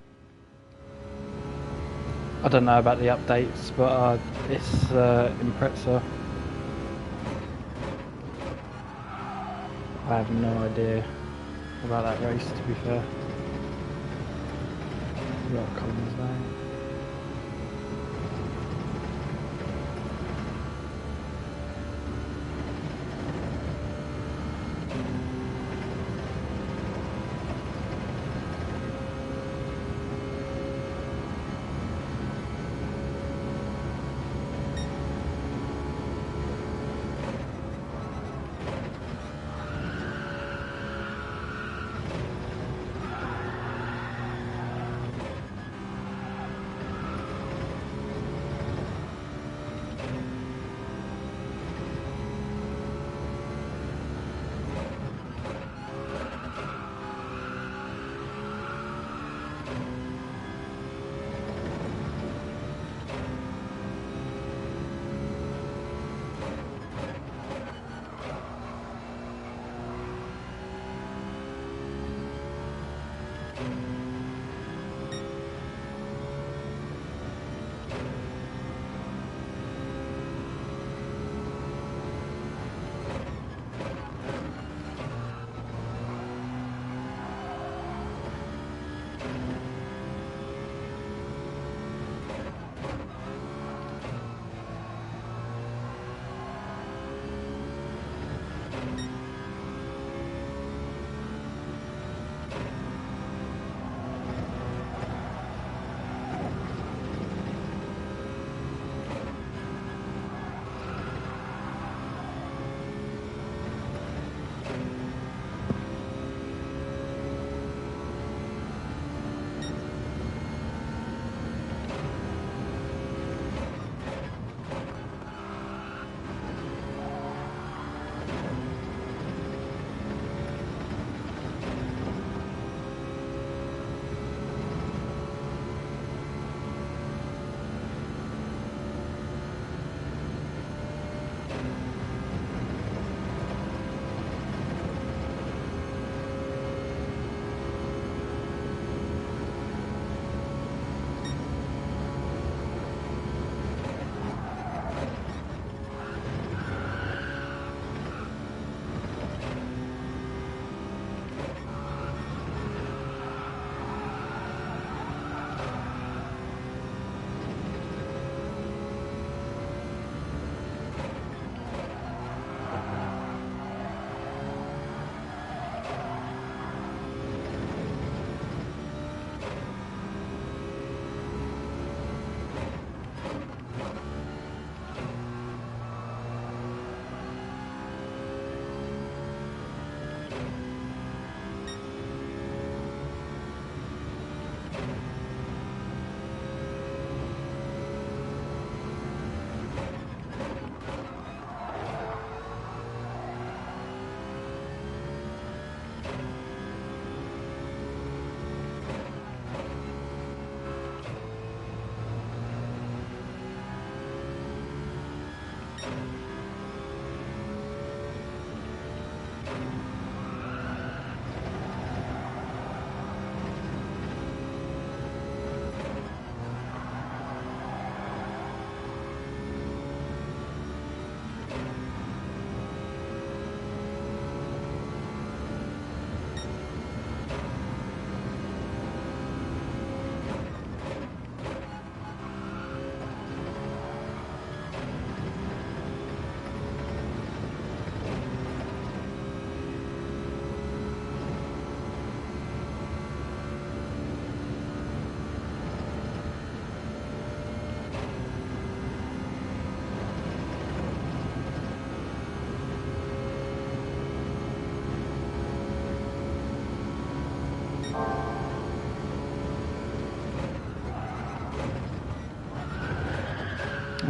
I don't know about the updates, but it's Impreza. I have no idea about that race, to be fair. What Collins now?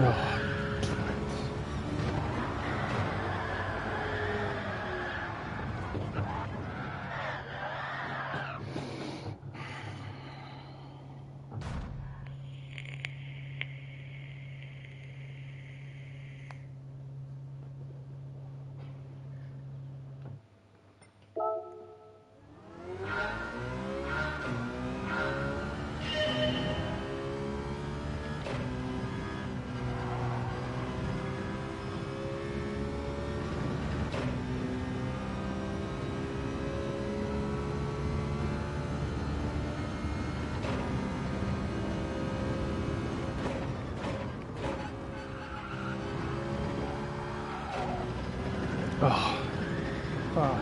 Oh. Oh, fuck.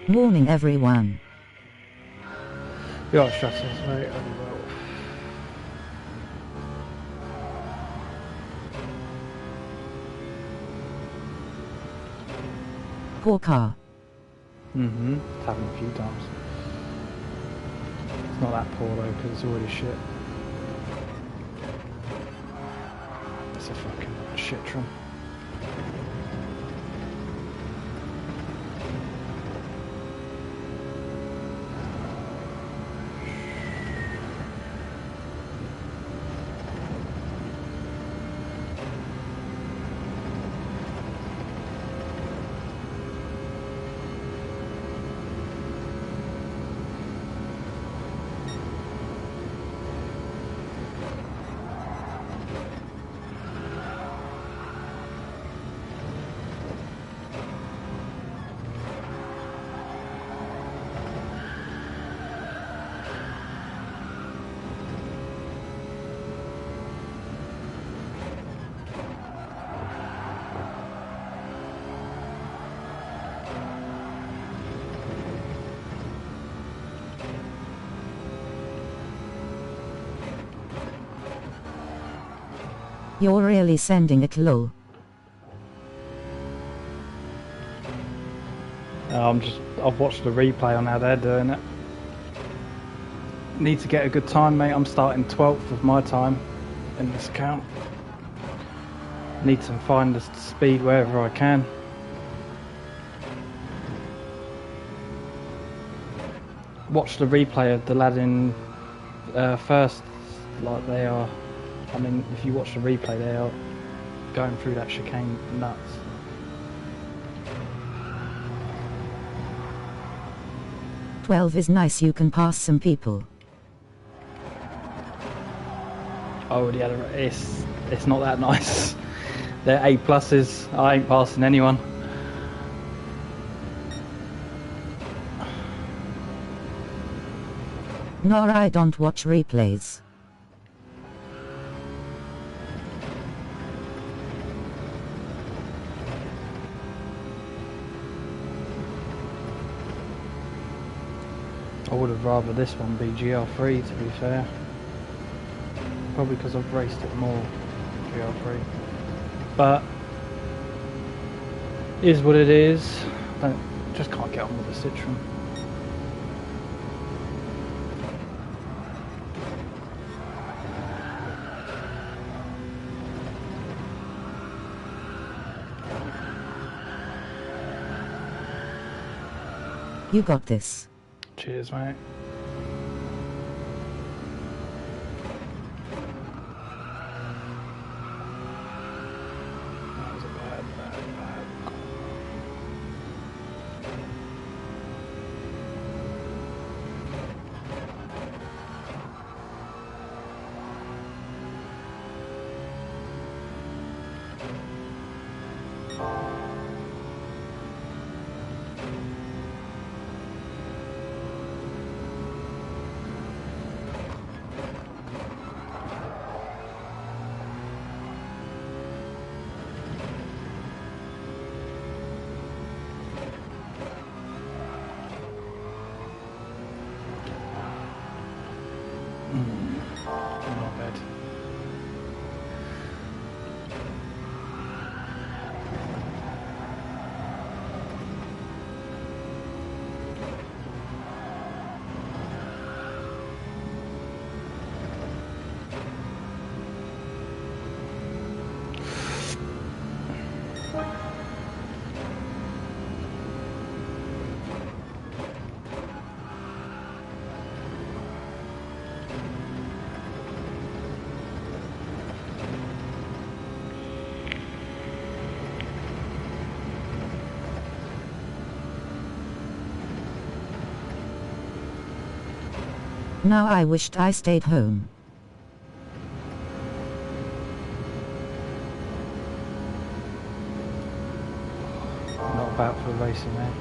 Warning everyone. Your shuttles very well. Poor car. It's happened a few times. It's not that poor though, because it's already shit. It's a fucking shit trum. You're really sending it low. I've watched the replay on how they're doing it. Need to get a good time, mate. I'm starting 12th of my time in this count. Need to find the speed wherever I can. Watch the replay of the lad in first, like they are. I mean, if you watch the replay, they are going through that chicane nuts. "12 is nice, you can pass some people." Oh, the other, it's not that nice. They're A pluses. I ain't passing anyone. Nor I don't watch replays. I would have rather this one be GR3, to be fair. Probably because I've raced it more, GR3. But is what it is. Just can't get on with the Citroen. You got this. Cheers, mate. That was a bad. Not bad. Now I wished I stayed home. Not about for racing, mate.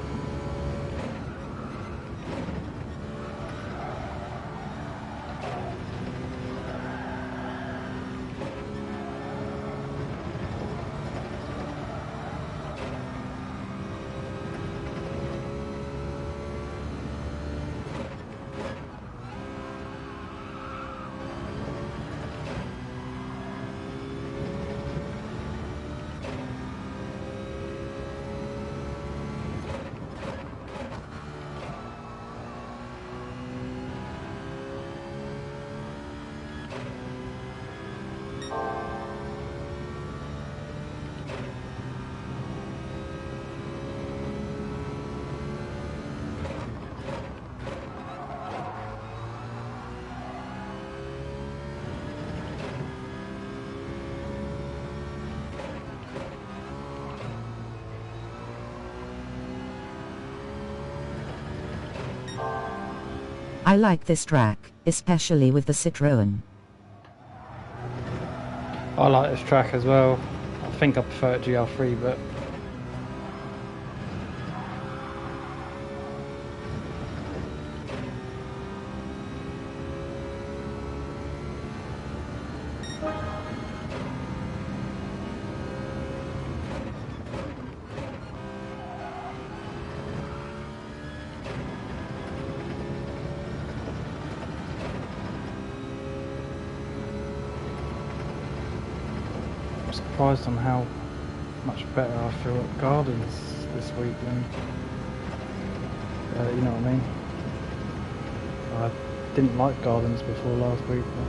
I like this track, especially with the Citroën. I like this track as well. I think I prefer it GL3, but I'm surprised on how much better I feel at Gardens this week than, you know what I mean? I didn't like Gardens before last week, but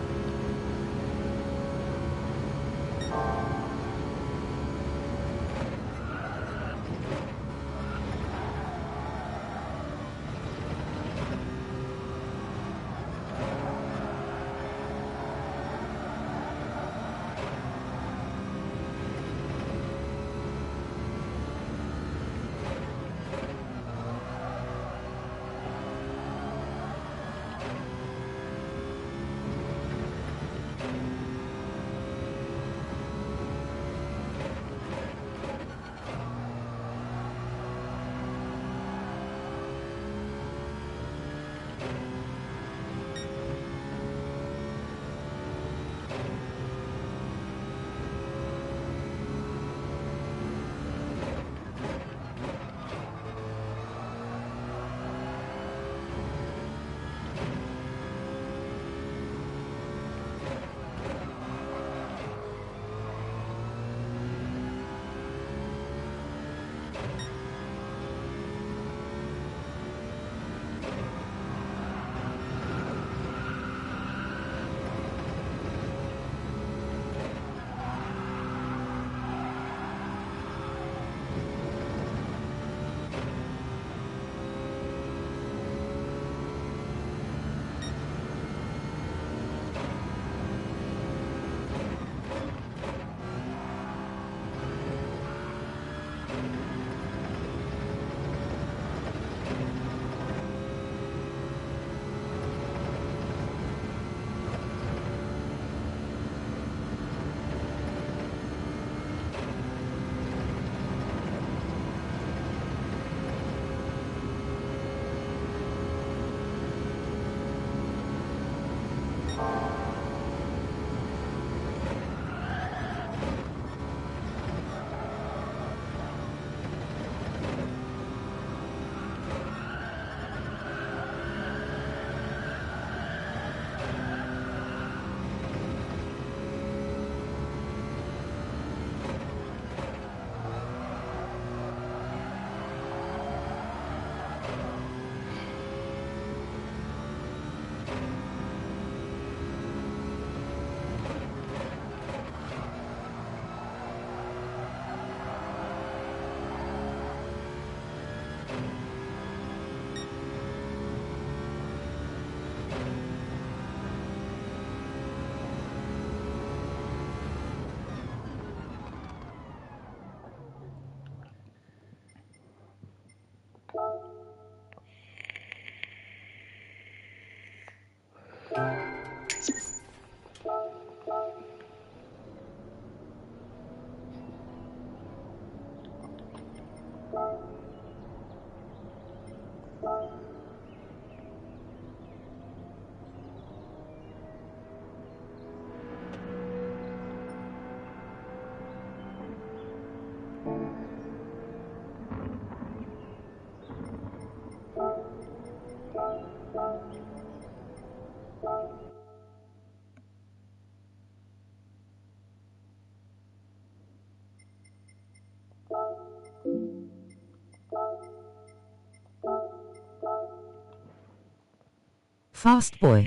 Fast boy.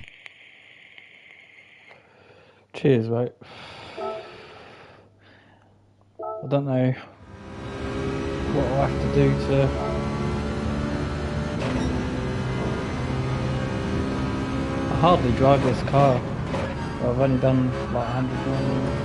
Cheers, mate. I don't know what I'll have to do to I hardly drive this car. I've only done like 100 miles.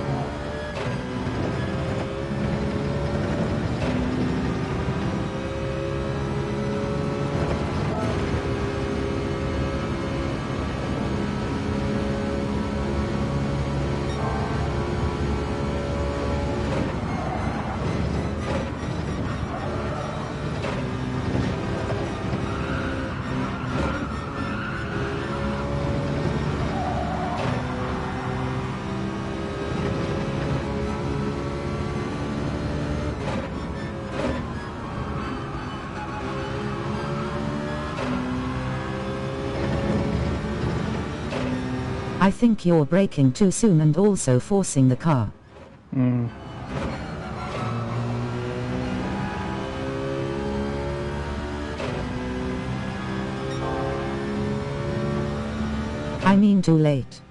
I think you're braking too soon and also forcing the car. I mean too late.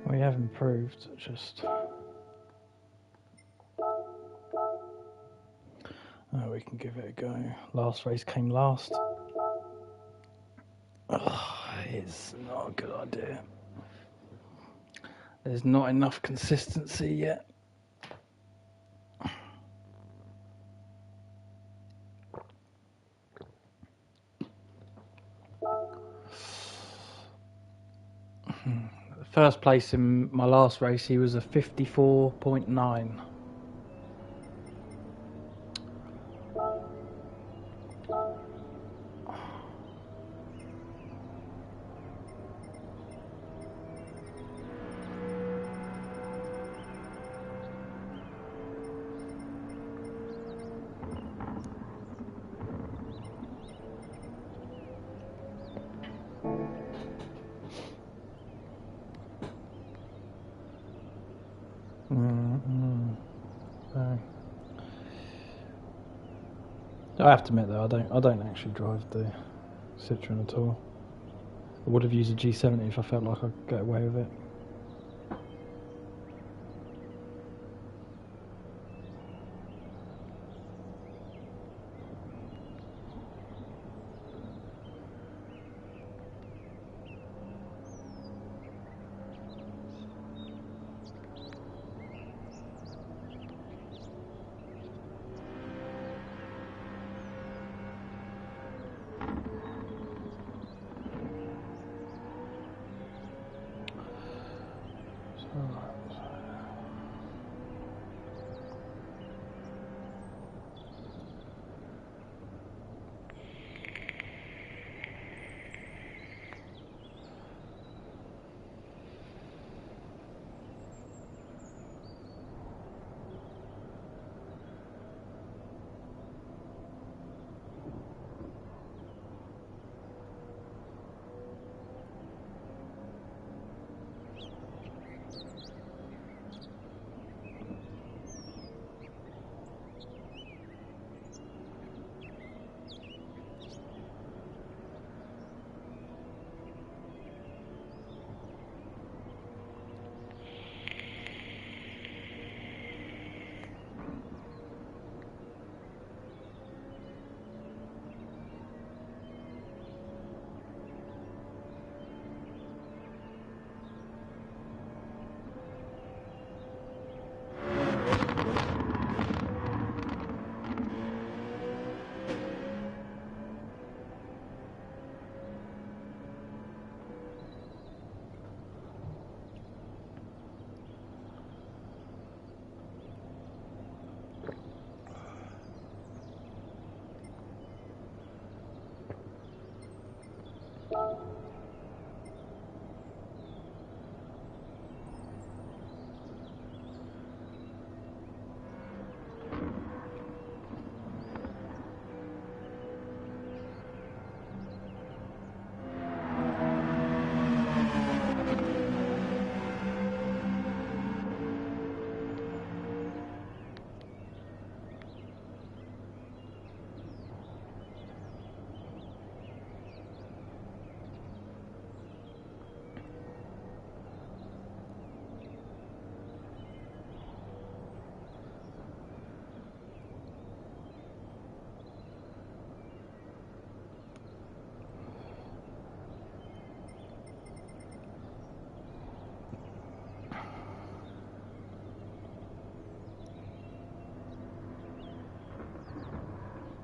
We have improved, just we can give it a go. Last race came last. It's not a good idea. There's not enough consistency yet. First place in my last race, he was a 54.9. I have to admit though, I don't actually drive the Citroen at all. I would have used a G70 if I felt like I could get away with it.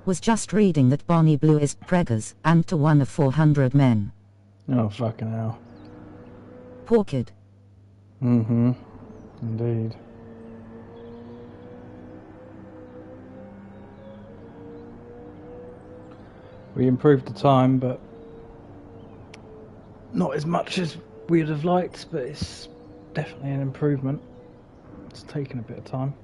Was just reading that Bonnie Blue is preggers, and to one of 400 men. Oh, fucking hell. Poor kid. Mm-hmm. Indeed. We improved the time, but not as much as we'd have liked, but it's definitely an improvement. It's taken a bit of time.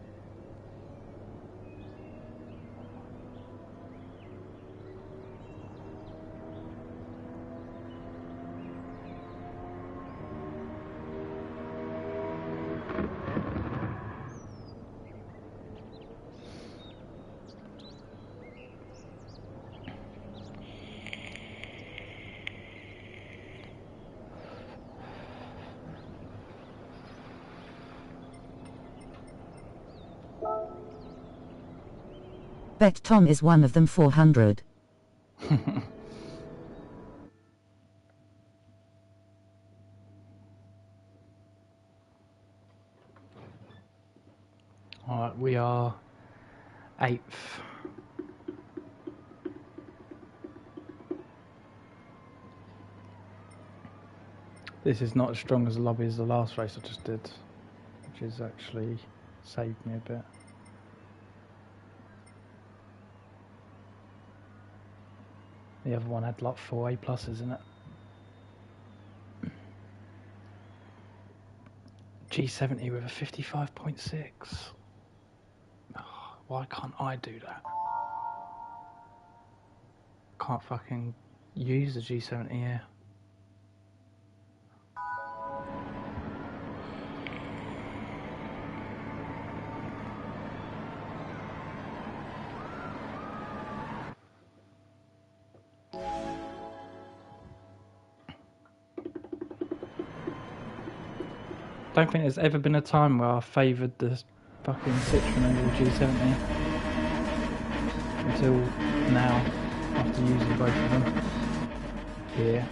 Bet Tom is one of them 400. Alright, we are 8th. This is not as strong as the lobby as the last race I just did, which has actually saved me a bit. The other one had like 4 A pluses in it. G70 with a 55.6. Oh, why can't I do that? Can't fucking use the G70 here. Don't think there's ever been a time where I favoured the fucking Citroen over the G70 until now, after using both of them here.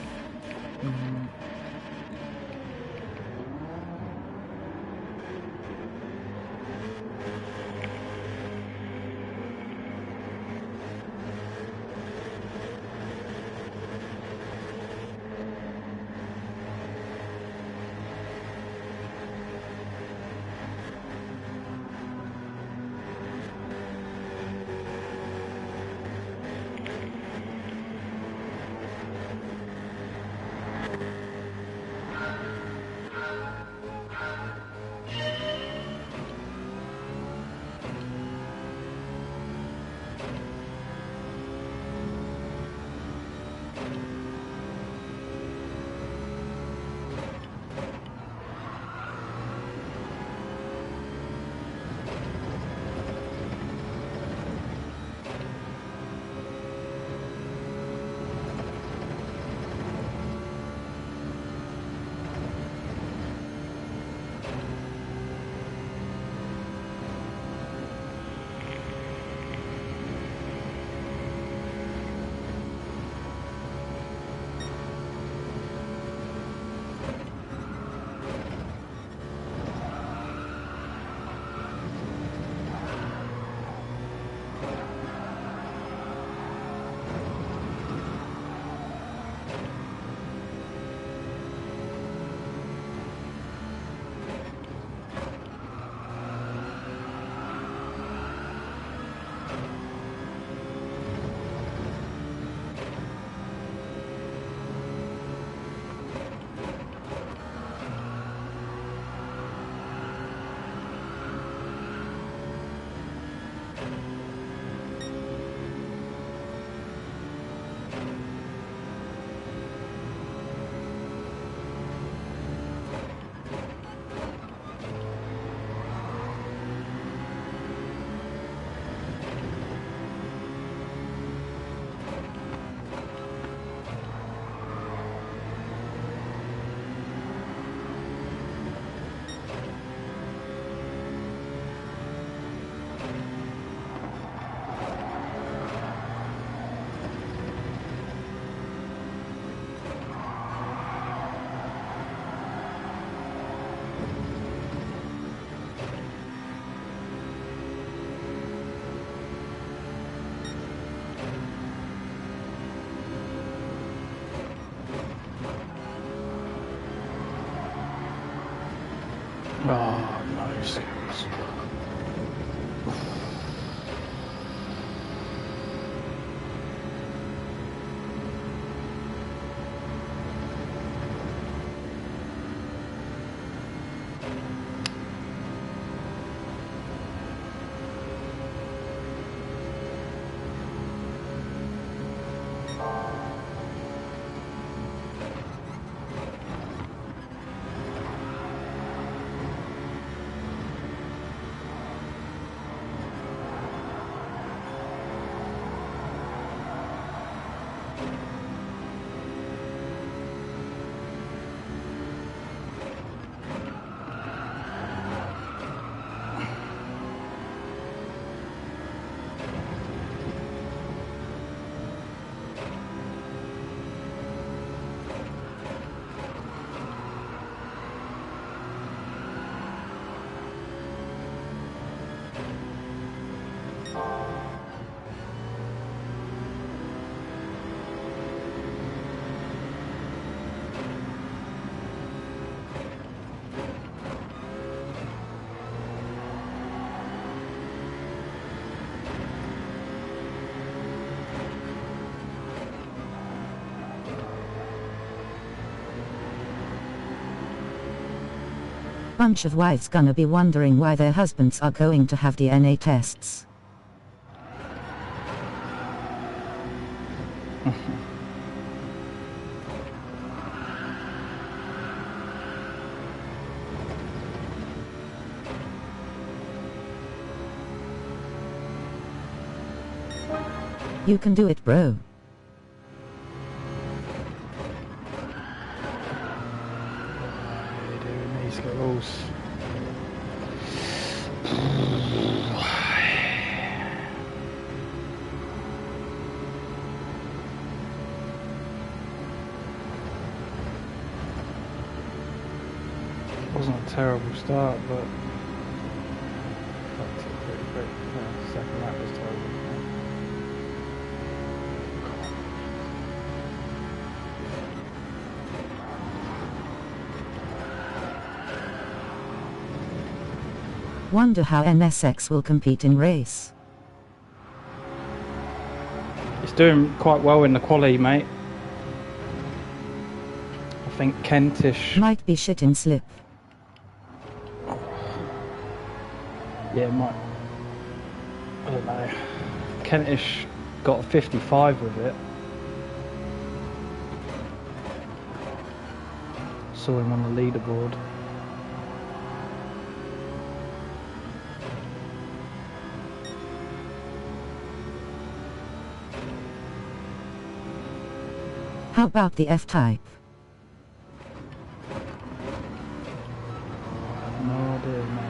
Oh, no skills. Bunch of wives gonna be wondering why their husbands are going to have DNA tests. You can do it, bro. Doing these girls. Wasn't a terrible start, but that took pretty quick. Yeah, second lap was terrible. Wonder how NSX will compete in race. He's doing quite well in the quali, mate. I think Kentish. Might be shit in slip. Yeah, it might. I don't know. Kentish got a 55 with it. Saw him on the leaderboard. How about the F-type? No idea, mate.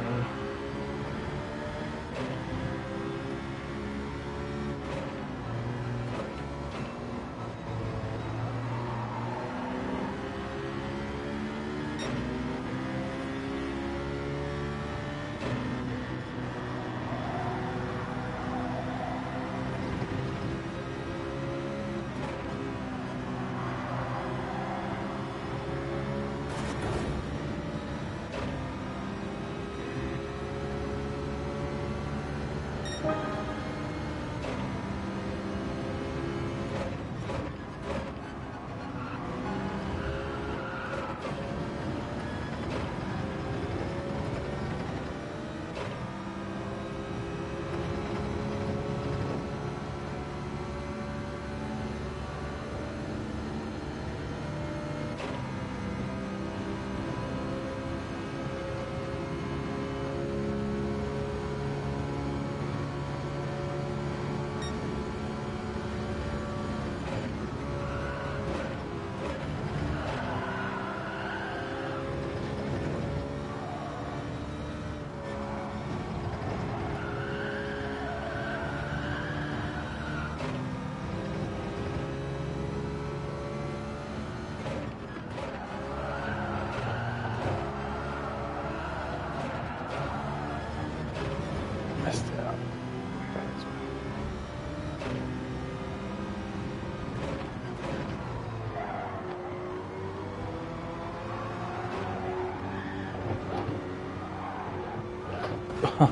Was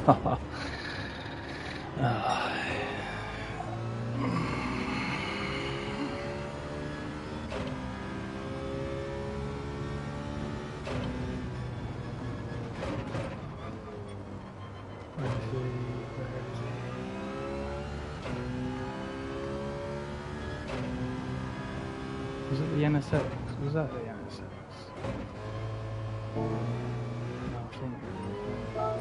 it the NSX? Was that the NSX? No, I think it was.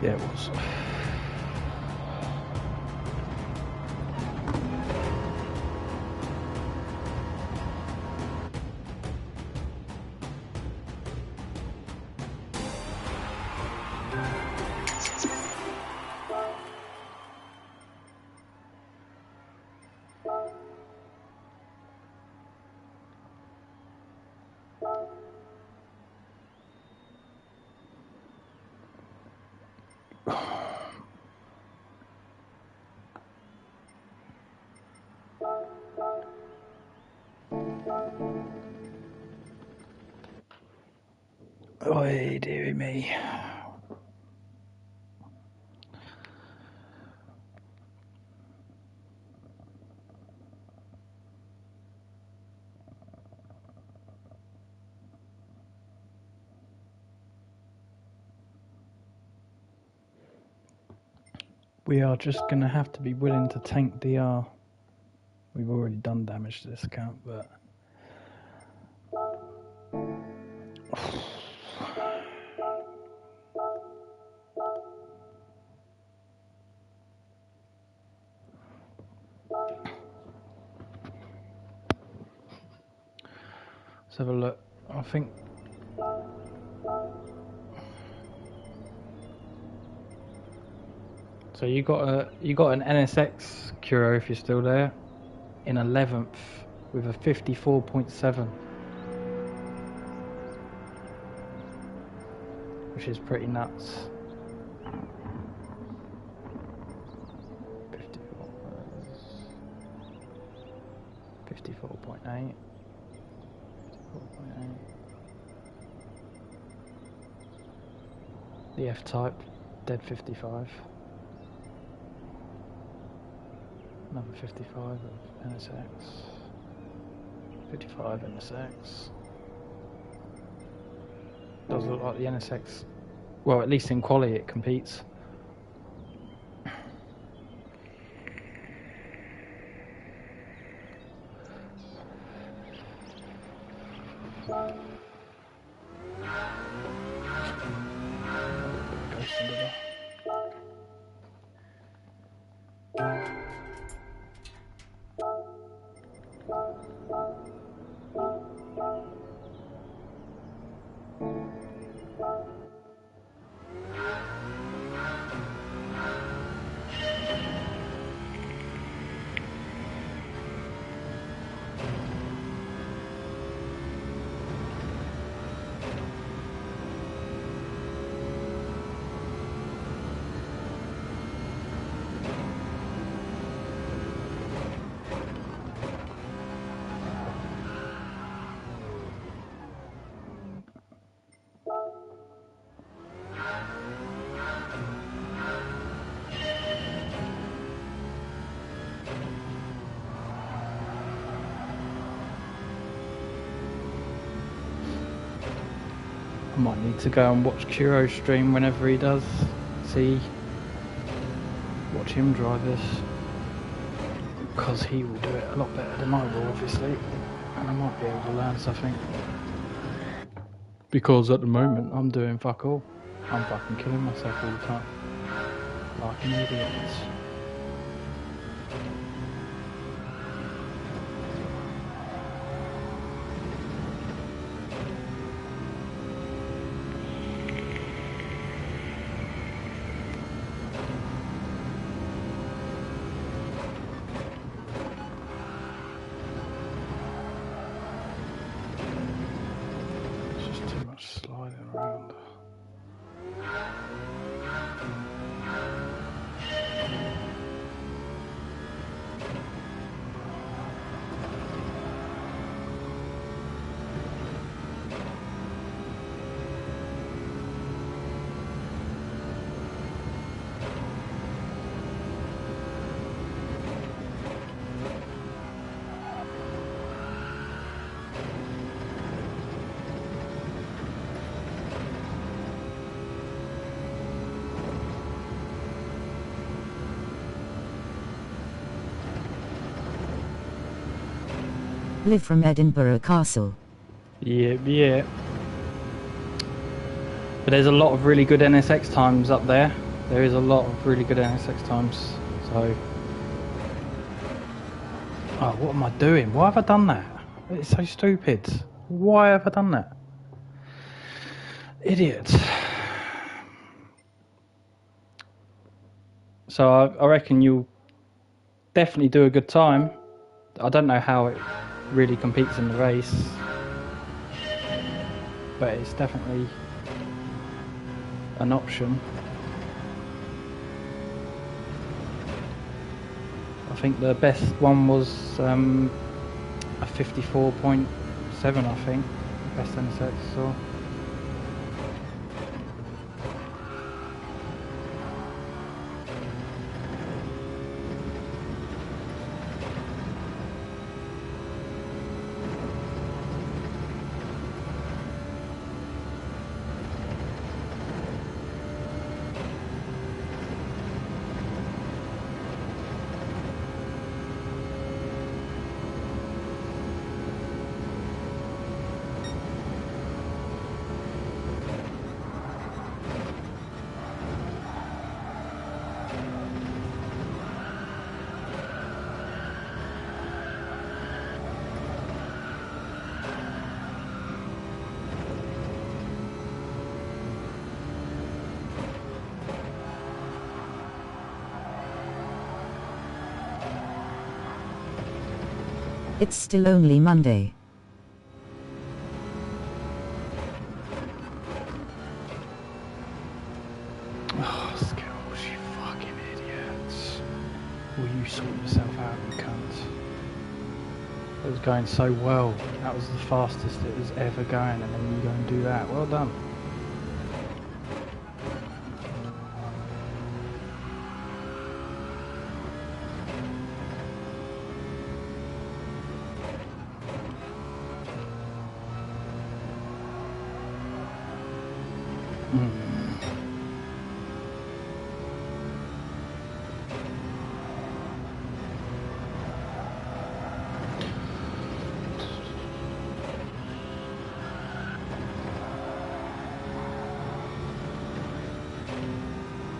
Yeah, it was. Oi, dearie me. We are just going to have to be willing to tank DR. We've already done damage to this account, but... Let's have a look. I think... So you got an NSX Kuro, if you're still there, in 11th with a 54.7, which is pretty nuts. 54.8. 54.8. The F-type, dead 55. Another 55 of NSX. 55 NSX. Does look like the NSX. Well, at least in quality it competes. I might need to go and watch Kuro stream whenever he does. Watch him drive this, because he will do it a lot better than I will, obviously, and I might be able to learn something. Because at the moment I'm doing fuck all. I'm fucking killing myself all the time, like an idiot. Live from Edinburgh Castle. Yeah. But there's a lot of really good NSX times up there. There is a lot of really good NSX times. So... Oh, what am I doing? Why have I done that? It's so stupid. Why have I done that? Idiot. So I reckon you'll definitely do a good time. I don't know how it really competes in the race, but it's definitely an option. I think the best one was a 54.7, I think. Best NSX I saw. It's still only Monday. Oh, Skills, you fucking idiots. Will you sort yourself out, you cunt? It was going so well. That was the fastest it was ever going, and then you go and do that. Well done.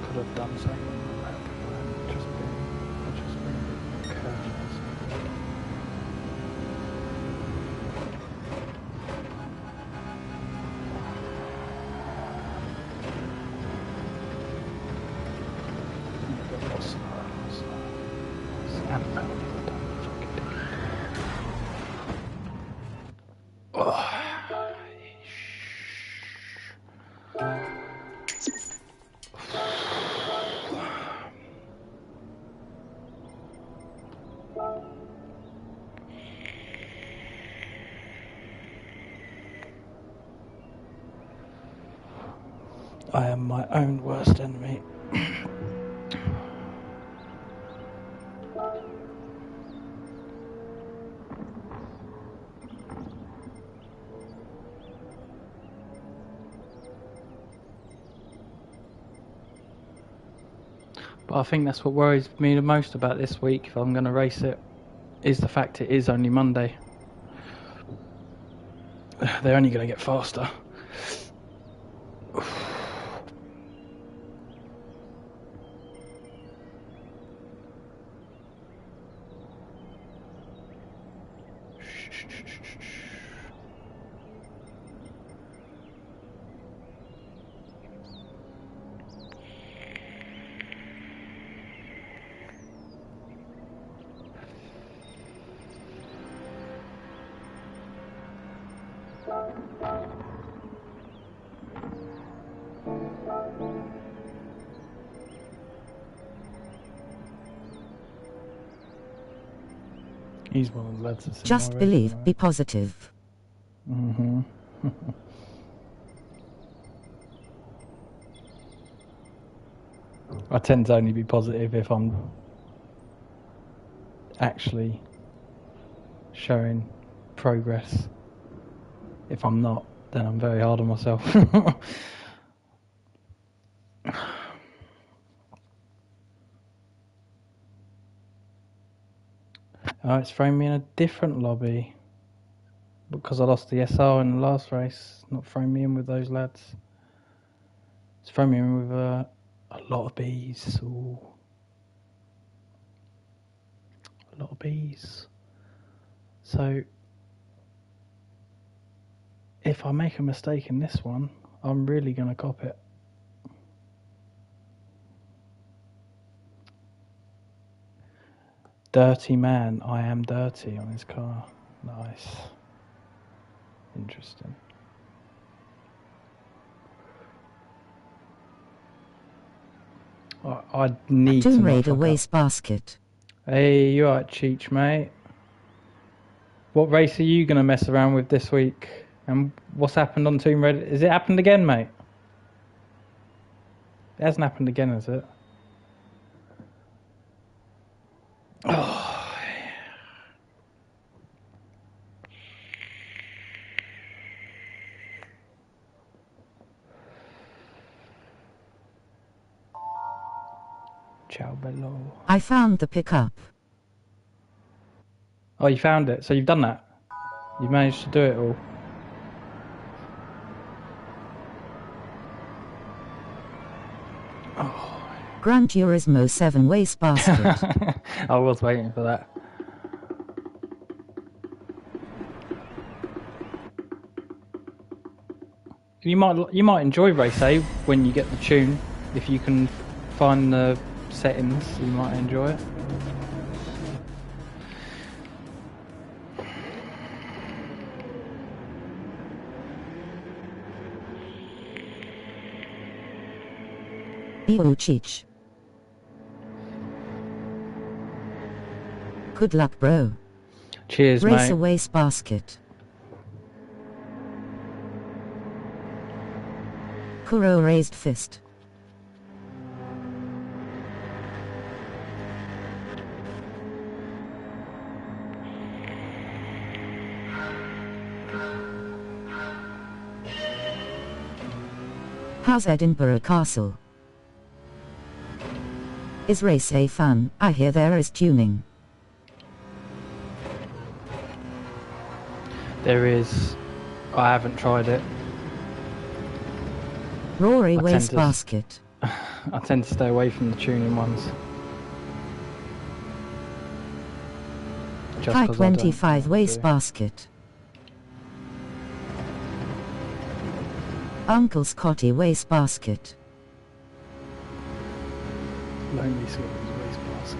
Could have done something on that if I hadn't just been a bit careless. I am my own worst enemy. But I think that's what worries me the most about this week, if I'm going to race it, is the fact it is only Monday. They're only going to get faster. He's one of the lads that's in Just my believe, race, be positive. I tend to only be positive if I'm actually showing progress. If I'm not, then I'm very hard on myself. Oh, it's thrown me in a different lobby. because I lost the SR in the last race. Not throwing me in with those lads. It's throwing me in with a lot of bees. Ooh. A lot of bees. So, if I make a mistake in this one, I'm really going to cop it. Dirty man, I am dirty on his car. Nice. Interesting. I need to Tomb not Raider fuck up. wastebasket. Hey, you alright, Cheech, mate? What race are you going to mess around with this week? And what's happened on Tomb Raider? Has it happened again, mate? It hasn't happened again, has it? Oh. Ciao, bello. I found the pickup. Oh, you found it. So you've done that. You've managed to do it all. Oh. Gran Turismo 7 wastebasket. I was waiting for that. You might enjoy Race A when you get the tune. If you can find the settings, you might enjoy it. Ew, Cheech. Good luck, bro. Cheers, Racer mate. wastebasket. Kuro raised fist. How's Edinburgh Castle? Is Race A fun? I hear there is tuning. There is. I haven't tried it. Rory I tend to- wastebasket. I tend to stay away from the tuning ones. Just Type 'cause I don't 25 want to. wastebasket. Uncle Scotty wastebasket. Lonely Scotty's wastebasket.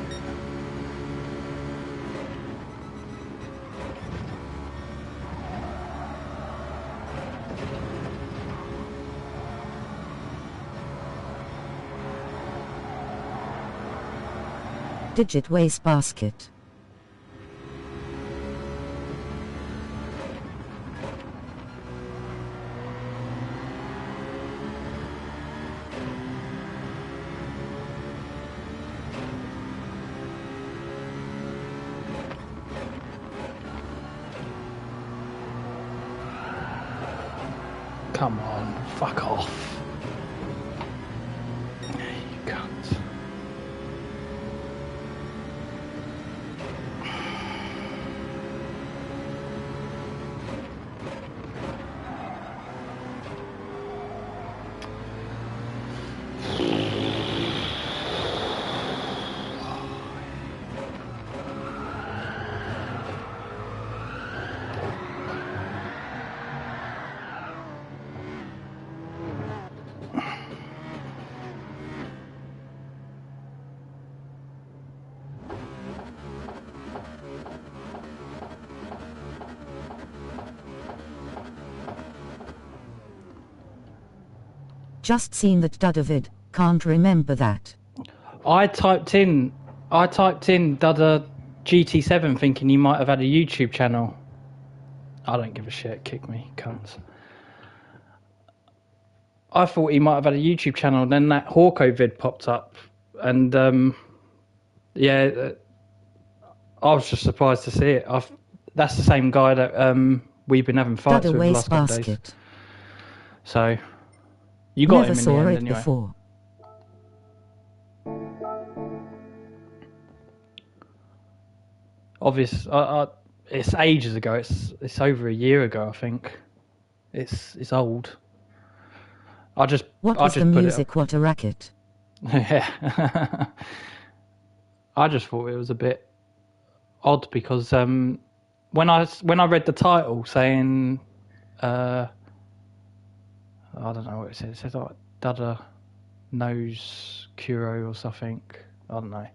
Digit wastebasket. Come on, fuck off. You cunt. Just seen that Dudavid, can't remember that. I typed in Dudda GT7 thinking you might have had a YouTube channel. I don't give a shit, kick me, cunts. I thought he might have had a YouTube channel, then that Hawko vid popped up, and I was just surprised to see it. That's the same guy that we've been having fights Dudda with the last couple of days. wastebasket. So you got Never him in saw the end it anyway. before. Obvious. it's ages ago. It's over a year ago, I think. It's old. I just What was the put music? What a racket. Yeah. I just thought it was a bit odd because when I read the title saying I don't know what it said. It said like Dada knows Kuro or something. I don't know.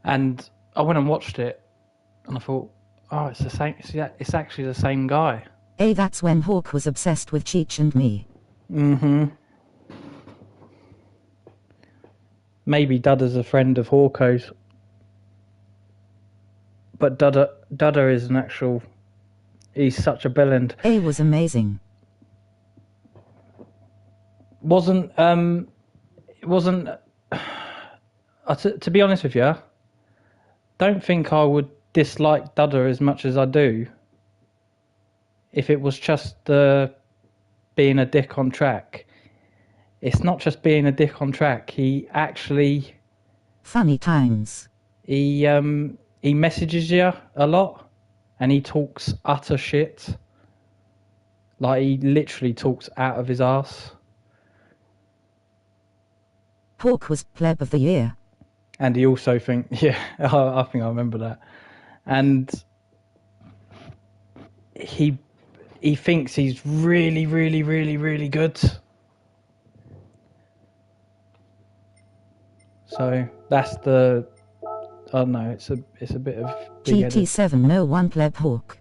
And I went and watched it, and I thought, oh, it's the same. It's actually the same guy. Hey, that's when Hawk was obsessed with Cheech and me. Mm-hmm. Maybe Dada's a friend of Hawko's, but Dada is an actual. He's such a bellend. Hey was amazing. Wasn't it wasn't. To be honest with you, don't think I would dislike Dada as much as I do if it was just being a dick on track. It's not just being a dick on track. He actually Funny times. he messages you a lot, and he talks utter shit. Like he literally talks out of his arse. Hawk was pleb of the year. And he also I think I remember that. And he thinks he's really, really, really, really good. So that's I don't know, it's a bit of big-headed. GT701 pleb Hawk.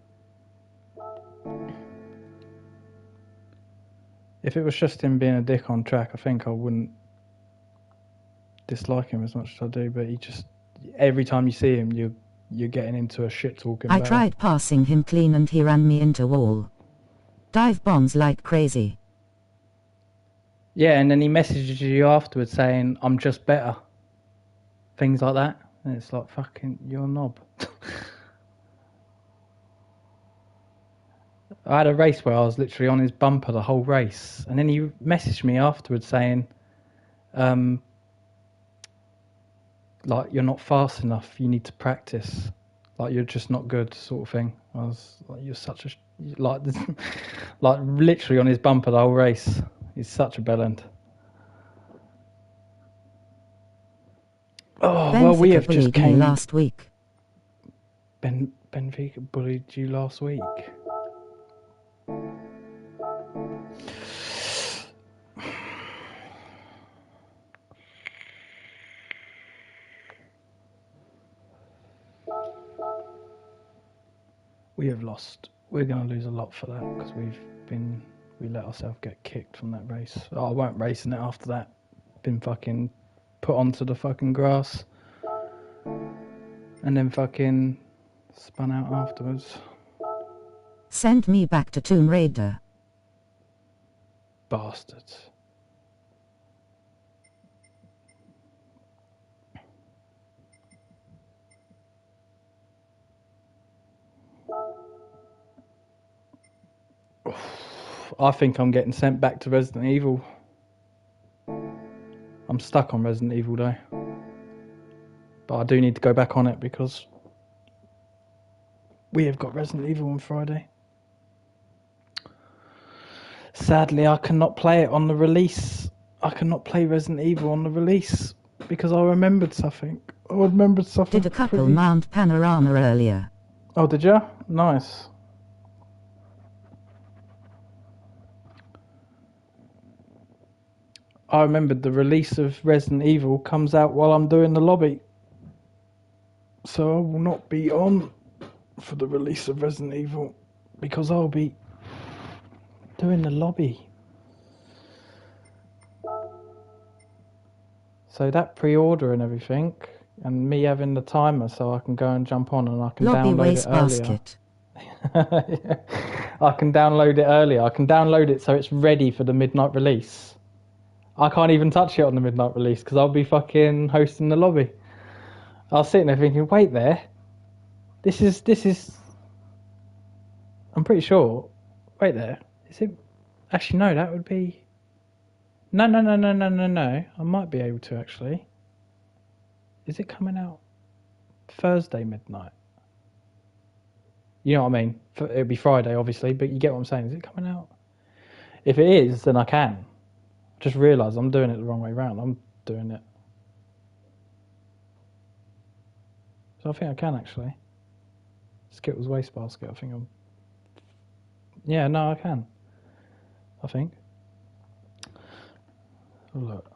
If it was just him being a dick on track, I think I wouldn't dislike him as much as I do, but he just, every time you see him, you're getting into a shit talking. I tried passing him clean and he ran me into wall. Dive bombs like crazy. Yeah, and then he messages you afterwards saying, I'm just better. Things like that. And it's like, fucking, you're a knob. I had a race where I was literally on his bumper the whole race. And then he messaged me afterwards saying, like, you're not fast enough, you need to practice. Like, you're just not good, sort of thing. I was like, you're such a... Like, like literally on his bumper the whole race. He's such a bellend. Oh, Benfica well, we have just came... last week. Benfica bullied you last week. We have lost. We're going to lose a lot for that because we let ourselves get kicked from that race. Oh, I weren't racing it after that. Been fucking put onto the fucking grass and then fucking spun out afterwards. Send me back to Tomb Raider. Bastards. I think I'm getting sent back to Resident Evil. I'm stuck on Resident Evil though. But I do need to go back on it because we have got Resident Evil on Friday. Sadly, I cannot play it on the release. I cannot play Resident Evil on the release because I remembered something. Did a couple mount panorama earlier? Oh, did ya? Nice. I remembered the release of Resident Evil comes out while I'm doing the lobby. So I will not be on for the release of Resident Evil because I'll be doing the lobby. So that pre-order and everything, and me having the timer so I can go and jump on and I can Lobby download it earlier. I can download it earlier. I can download it so it's ready for the midnight release. I can't even touch it on the midnight release because I'll be fucking hosting the lobby. I was sitting there thinking, wait there. This is... I'm pretty sure... Wait there. Is it... Actually, no, that would be... No. I might be able to, actually. Is it coming out Thursday midnight? You know what I mean? It'll be Friday, obviously, but you get what I'm saying. Is it coming out? If it is, then I can. Just realise I'm doing it the wrong way round. I'm doing it. So I think I can, actually. Skittles wastebasket, I think I'm... Yeah, no, I can. I think. Oh, look.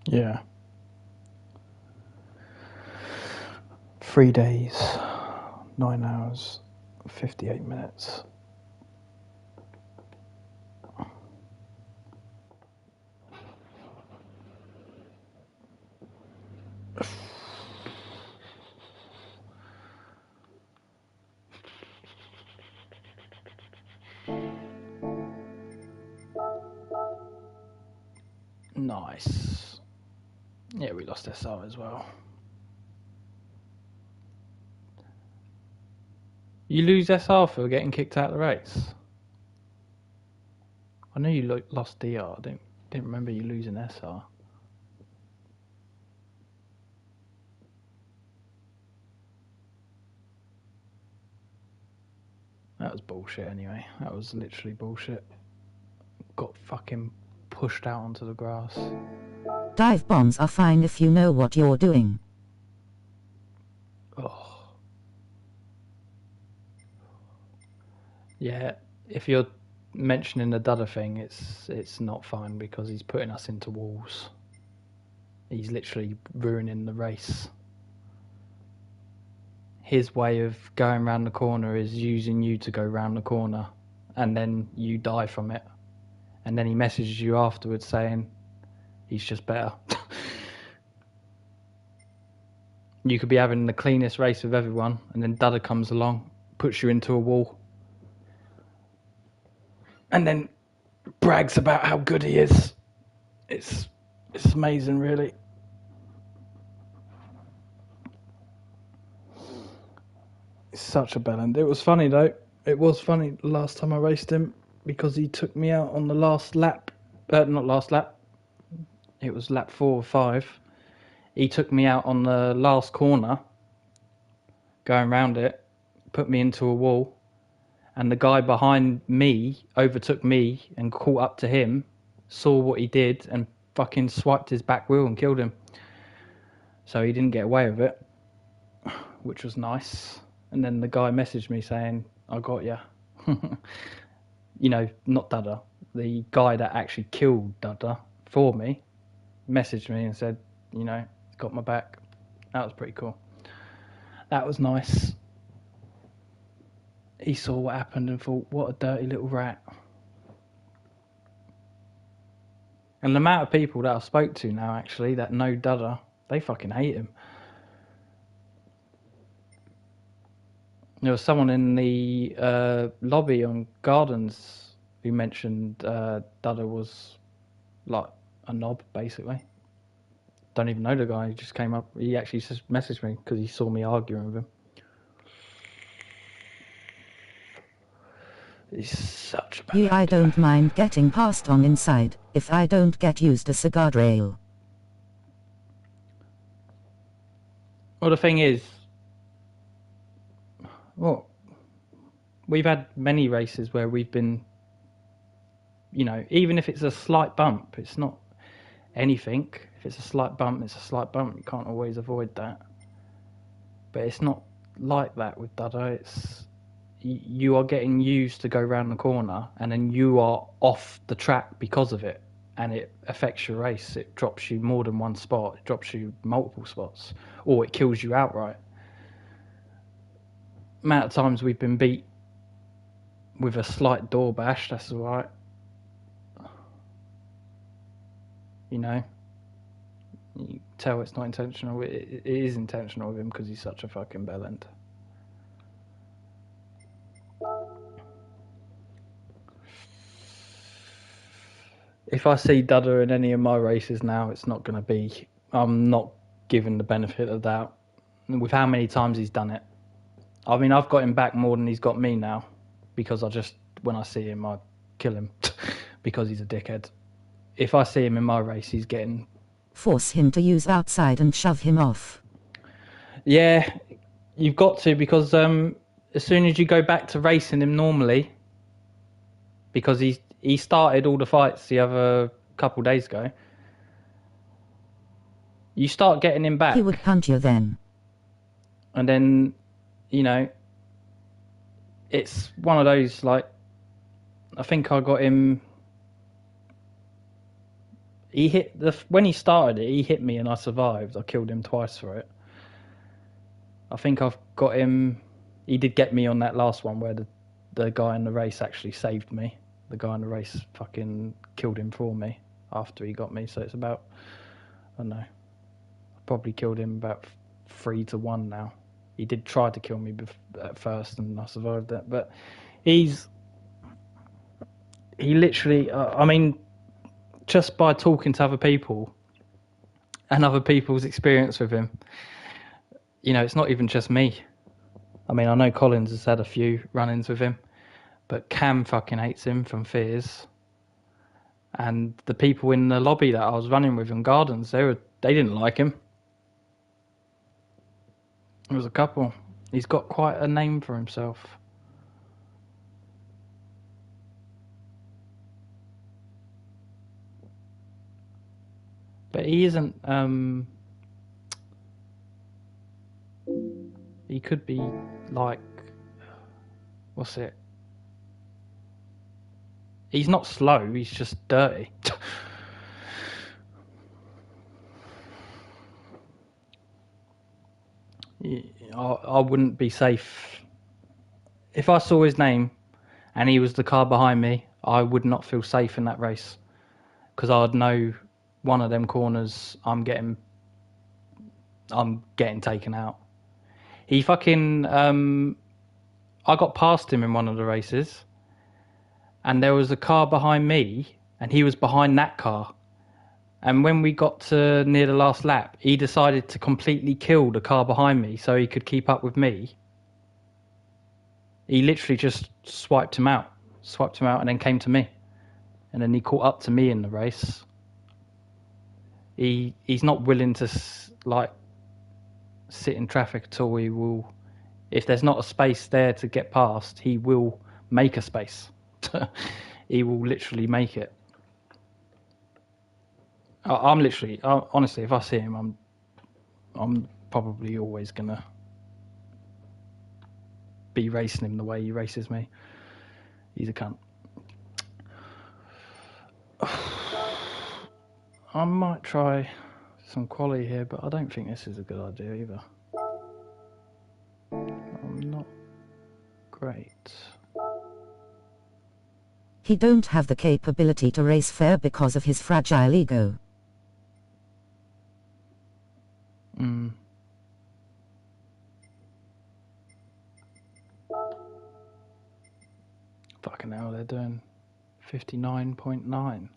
Yeah. 3 days, 9 hours, 58 minutes. Nice. Yeah, we lost SR as well. You lose SR for getting kicked out of the race? I know you lost DR. I didn't remember you losing SR. That was bullshit anyway. That was literally bullshit. Got fucking pushed out onto the grass. Dive bombs are fine if you know what you're doing. Oh. Yeah, if you're mentioning the Dudder thing, it's not fine because he's putting us into walls. He's literally ruining the race. His way of going round the corner is using you to go round the corner, and then you die from it. And then he messages you afterwards saying he's just better. You could be having the cleanest race of everyone, and then Dudder comes along, puts you into a wall, and then brags about how good he is. It's amazing, really. It's such a bellend. It was funny though. It was funny the last time I raced him because he took me out on the last lap. Not last lap. It was lap 4 or 5. He took me out on the last corner, going round it, put me into a wall, and the guy behind me overtook me and caught up to him, saw what he did, and fucking swiped his back wheel and killed him. So he didn't get away with it, which was nice. And then the guy messaged me saying, I got ya. You know, not Dudder. The guy that actually killed Dudder for me messaged me and said, you know, he's got my back. That was pretty cool. That was nice. He saw what happened and thought, what a dirty little rat. And the amount of people that I spoke to now, actually, that know Dudder, they fucking hate him. There was someone in the lobby on Gardens who mentioned Dudder was like a knob, basically. Don't even know the guy. He just came up. He actually just messaged me because he saw me arguing with him. He's such a bad I don't mind getting passed on inside, if I don't get used as a guardrail. Well, the thing is, well, we've had many races where we've been, you know, even if it's a slight bump, it's not anything. If it's a slight bump, it's a slight bump. You can't always avoid that. But it's not like that with Dudder. It's you are getting used to go round the corner, and then you are off the track because of it, and it affects your race. It drops you more than one spot. It drops you multiple spots, or it kills you outright. Amount of times we've been beat with a slight door bash, that's all right. You know, you tell it's not intentional. It is intentional with him because he's such a fucking bellend. If I see Dudder in any of my races now, it's not going to be. I'm not given the benefit of the doubt. And with how many times he's done it. I mean, I've got him back more than he's got me now, because when I see him, I kill him because he's a dickhead. If I see him in my race, he's getting... Force him to use outside and shove him off. Yeah, you've got to, because as soon as you go back to racing him normally, because he started all the fights the other couple days ago, you start getting him back. He would punt you then. And then, you know, it's one of those, like, I think I got him... When he started it, he hit me and I survived. I killed him twice for it. I think I've got him... He did get me on that last one where the guy in the race actually saved me. The guy in the race fucking killed him for me after he got me. So it's about... I don't know. I probably killed him about 3-1 now. He did try to kill me at first and I survived that. But he literally... I mean... Just by talking to other people and other people's experience with him, you know, it's not even just me. I mean, I know Collins has had a few run-ins with him, but Cam fucking hates him from Fears. And the people in the lobby that I was running with in Gardens, they didn't like him. There was a couple. He's got quite a name for himself. But he isn't, he could be like, what's it? He's not slow, he's just dirty. I wouldn't be safe. If I saw his name and he was the car behind me, I would not feel safe in that race. Because I'd know one of them corners I'm getting taken out. He fucking I got past him in one of the races and there was a car behind me and he was behind that car, and when we got to near the last lap, he decided to completely kill the car behind me so he could keep up with me. He literally just swiped him out and then came to me, and then he caught up to me in the race. He's not willing to like sit in traffic at all. He will, if there's not a space there to get past, he will make a space. He will literally make it. Honestly, if I see him, I'm probably always gonna be racing him the way he races me. He's a cunt. I might try some quality here, but I don't think this is a good idea either. I'm not great. He don't have the capability to race fair because of his fragile ego. Fucking hell, they're doing 59.9.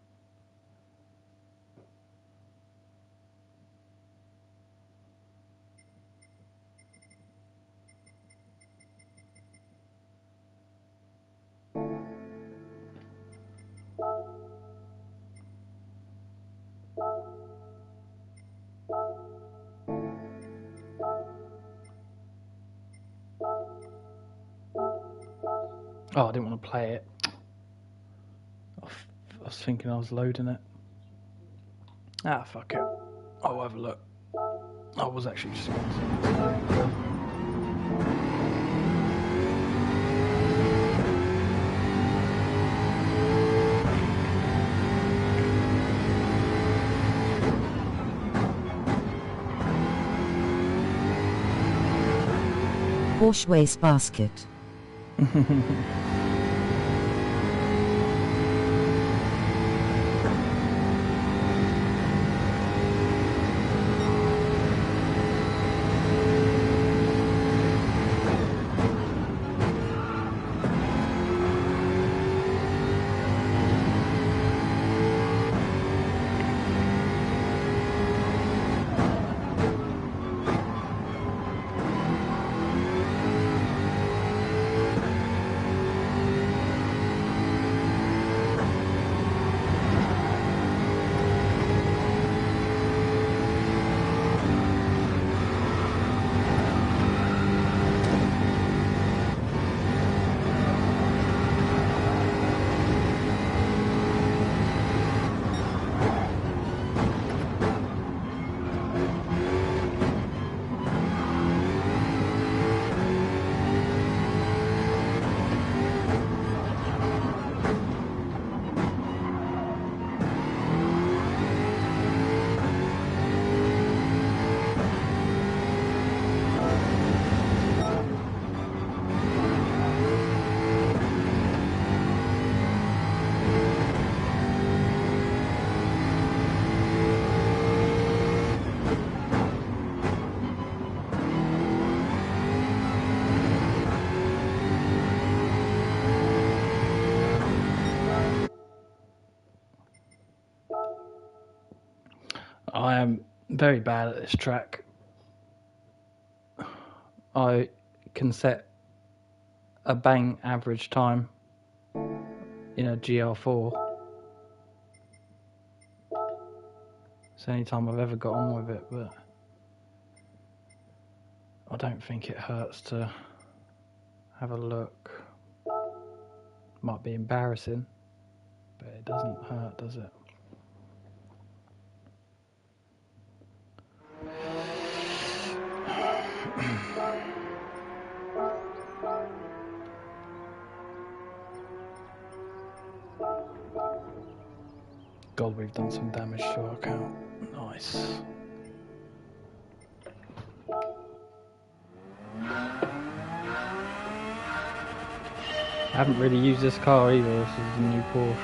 Oh, I didn't want to play it. I was thinking I was loading it. Ah, fuck it. I'll have a look. I was actually just going to... Wash waste basket. I am very bad at this track. I can set a bang average time in a GR4. It's the only time I've ever got on with it, but I don't think it hurts to have a look. Might be embarrassing, but it doesn't hurt, does it? God, we've done some damage to our account. Nice. I haven't really used this car either. This is the new Porsche.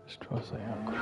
Let's try something out quick.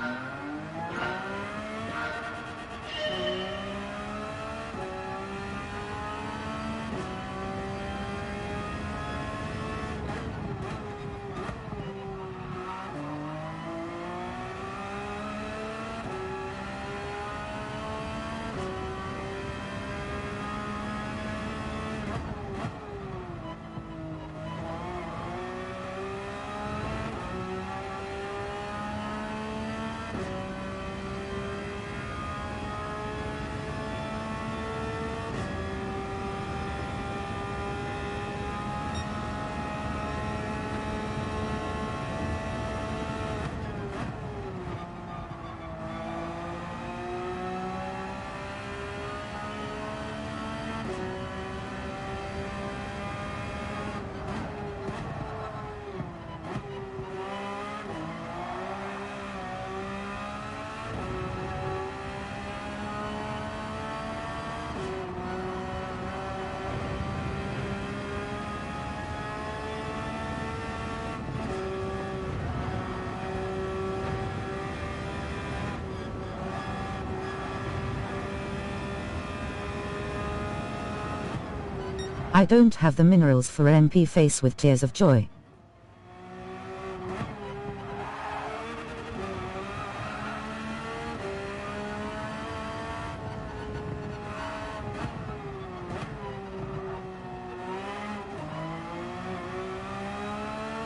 I don't have the minerals for MP face with tears of joy.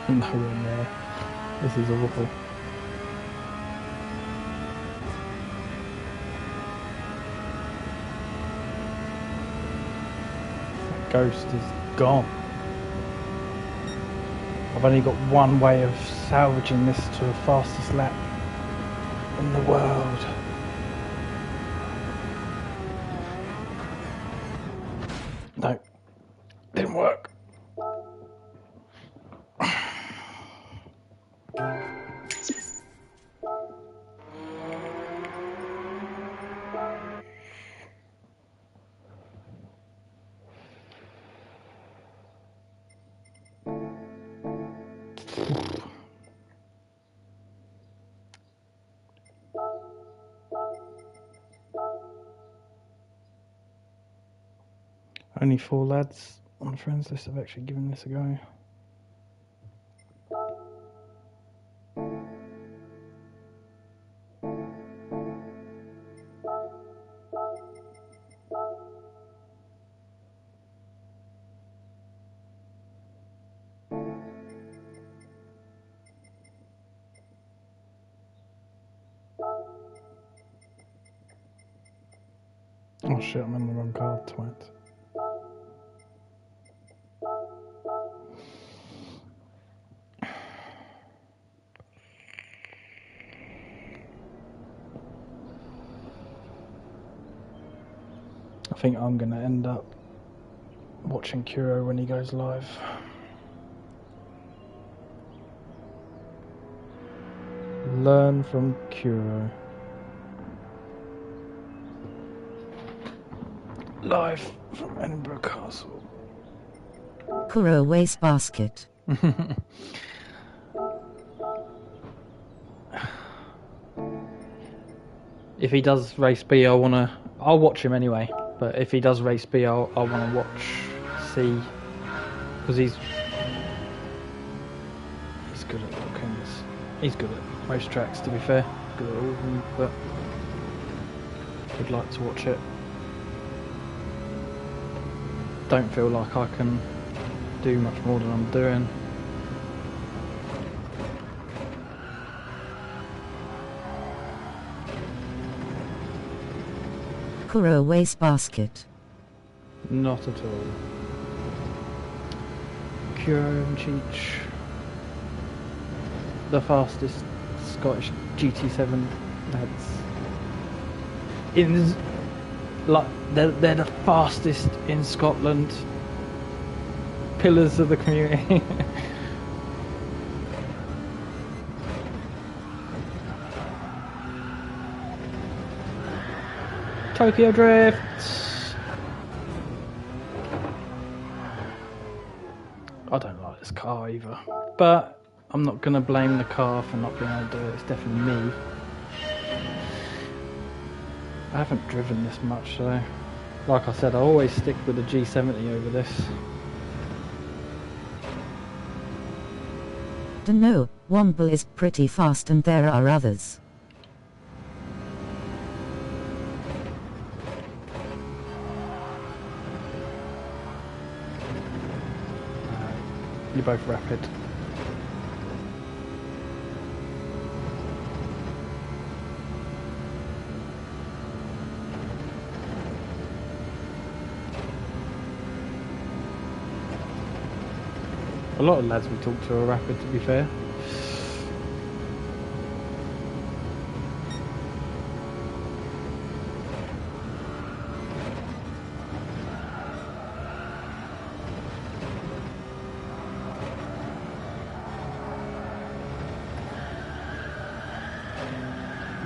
Nowhere near. This is awful. That ghost is gone. I've only got one way of salvaging this to a fastest lap. in the world. No, didn't work. Only 4 lads on the friends list have actually given this a go. Oh shit, I'm in the wrong card, twat. I think I'm going to end up watching Kuro when he goes live. Learn from Kuro. Live from Edinburgh Castle. Kuro wastebasket. If he does race B, I'll watch him anyway. But if he does race B, I'll want to watch C, because he's good at Watkins. He's good at most tracks, to be fair. Good at all of them, but would like to watch it. Don't feel like I can do much more than I'm doing. Kuro wastebasket. Not at all. Kuro and Cheech, the fastest Scottish GT7 lads. They're the fastest in Scotland. Pillars of the community. Tokyo Drift. I don't like this car either, but I'm not going to blame the car for not being able to do it. It's definitely me. I haven't driven this much, so like I said, I always stick with the G70 over this. Dunno, Womble is pretty fast and there are others. You're both rapid. A lot of lads we talk to are rapid, to be fair.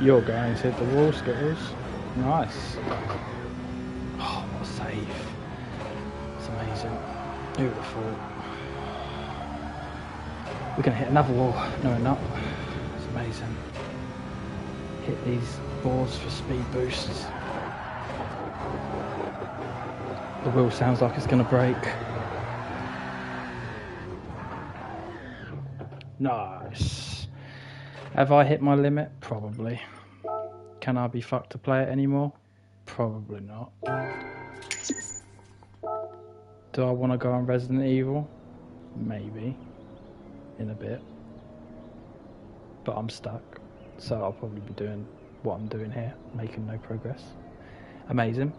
You're going to hit the wall, Skittles. Nice. Oh, what a save. It's amazing. Who would have thought? We're going to hit another wall. No, we're not. It's amazing. Hit these boards for speed boosts. The wheel sounds like it's going to break. Nice. Have I hit my limit? Probably. Can I be fucked to play it anymore? Probably not. Do I want to go on Resident Evil? Maybe. In a bit. But I'm stuck. So I'll probably be doing what I'm doing here. Making no progress. Amazing.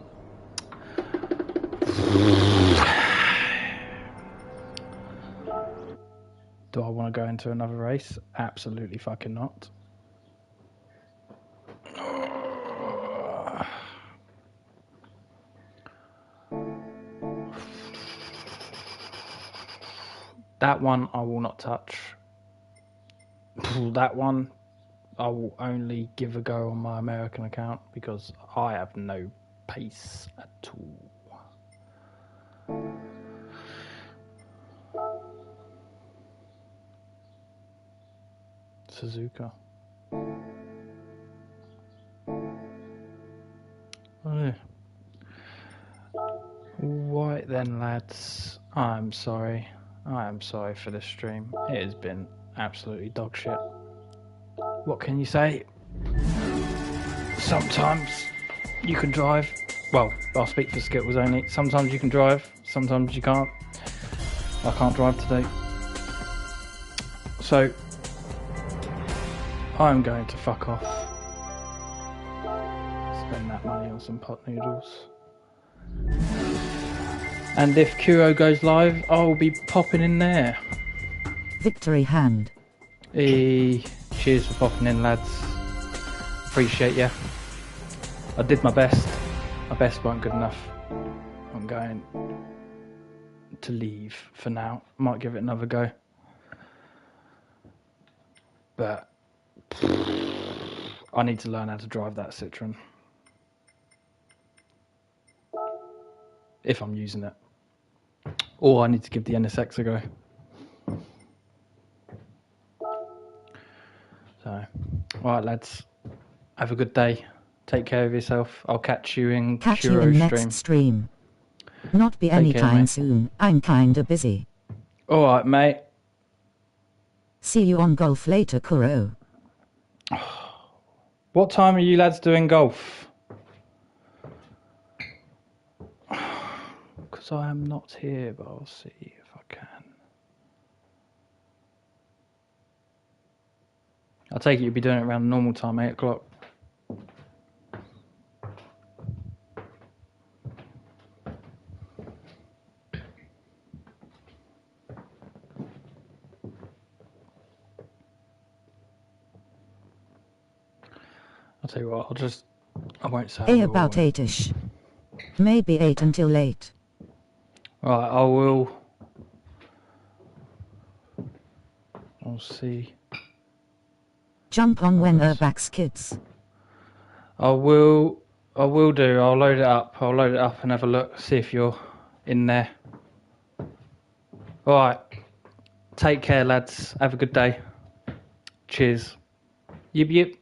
Do I want to go into another race? Absolutely fucking not. That one I will not touch. That one I will only give a go on my American account because I have no pace at all. Suzuka. Oh, yeah. Right then, lads. I'm sorry. I am sorry for this stream. It has been absolutely dog shit. What can you say? Sometimes you can drive. Well, I'll speak for Skittles only. Sometimes you can drive, sometimes you can't. I can't drive today. So, I'm going to fuck off. Spend that money on some pot noodles. And if Kuro goes live, I'll be popping in there. Victory hand. Hey, cheers for popping in, lads. Appreciate ya. I did my best. My best weren't good enough. I'm going to leave for now. Might give it another go. But I need to learn how to drive that Citroen. If I'm using it. Or I need to give the NSX a go. So, alright lads. Have a good day. Take care of yourself. I'll catch you in Kuro's stream. Next stream. Not be anytime soon. I'm kinda busy. Alright, mate. See you on golf later, Kuro. What time are you lads doing golf? Because I am not here, but I'll see if I can. I take it you'll be doing it around normal time, 8 o'clock. I'll tell you what, I won't say. About 8ish. Maybe 8 until late. Right, I will. I'll see. Jump on when Urbax kids. I will do. I'll load it up. I'll load it up and have a look, see if you're in there. Alright. Take care, lads. Have a good day. Cheers. Yip yip.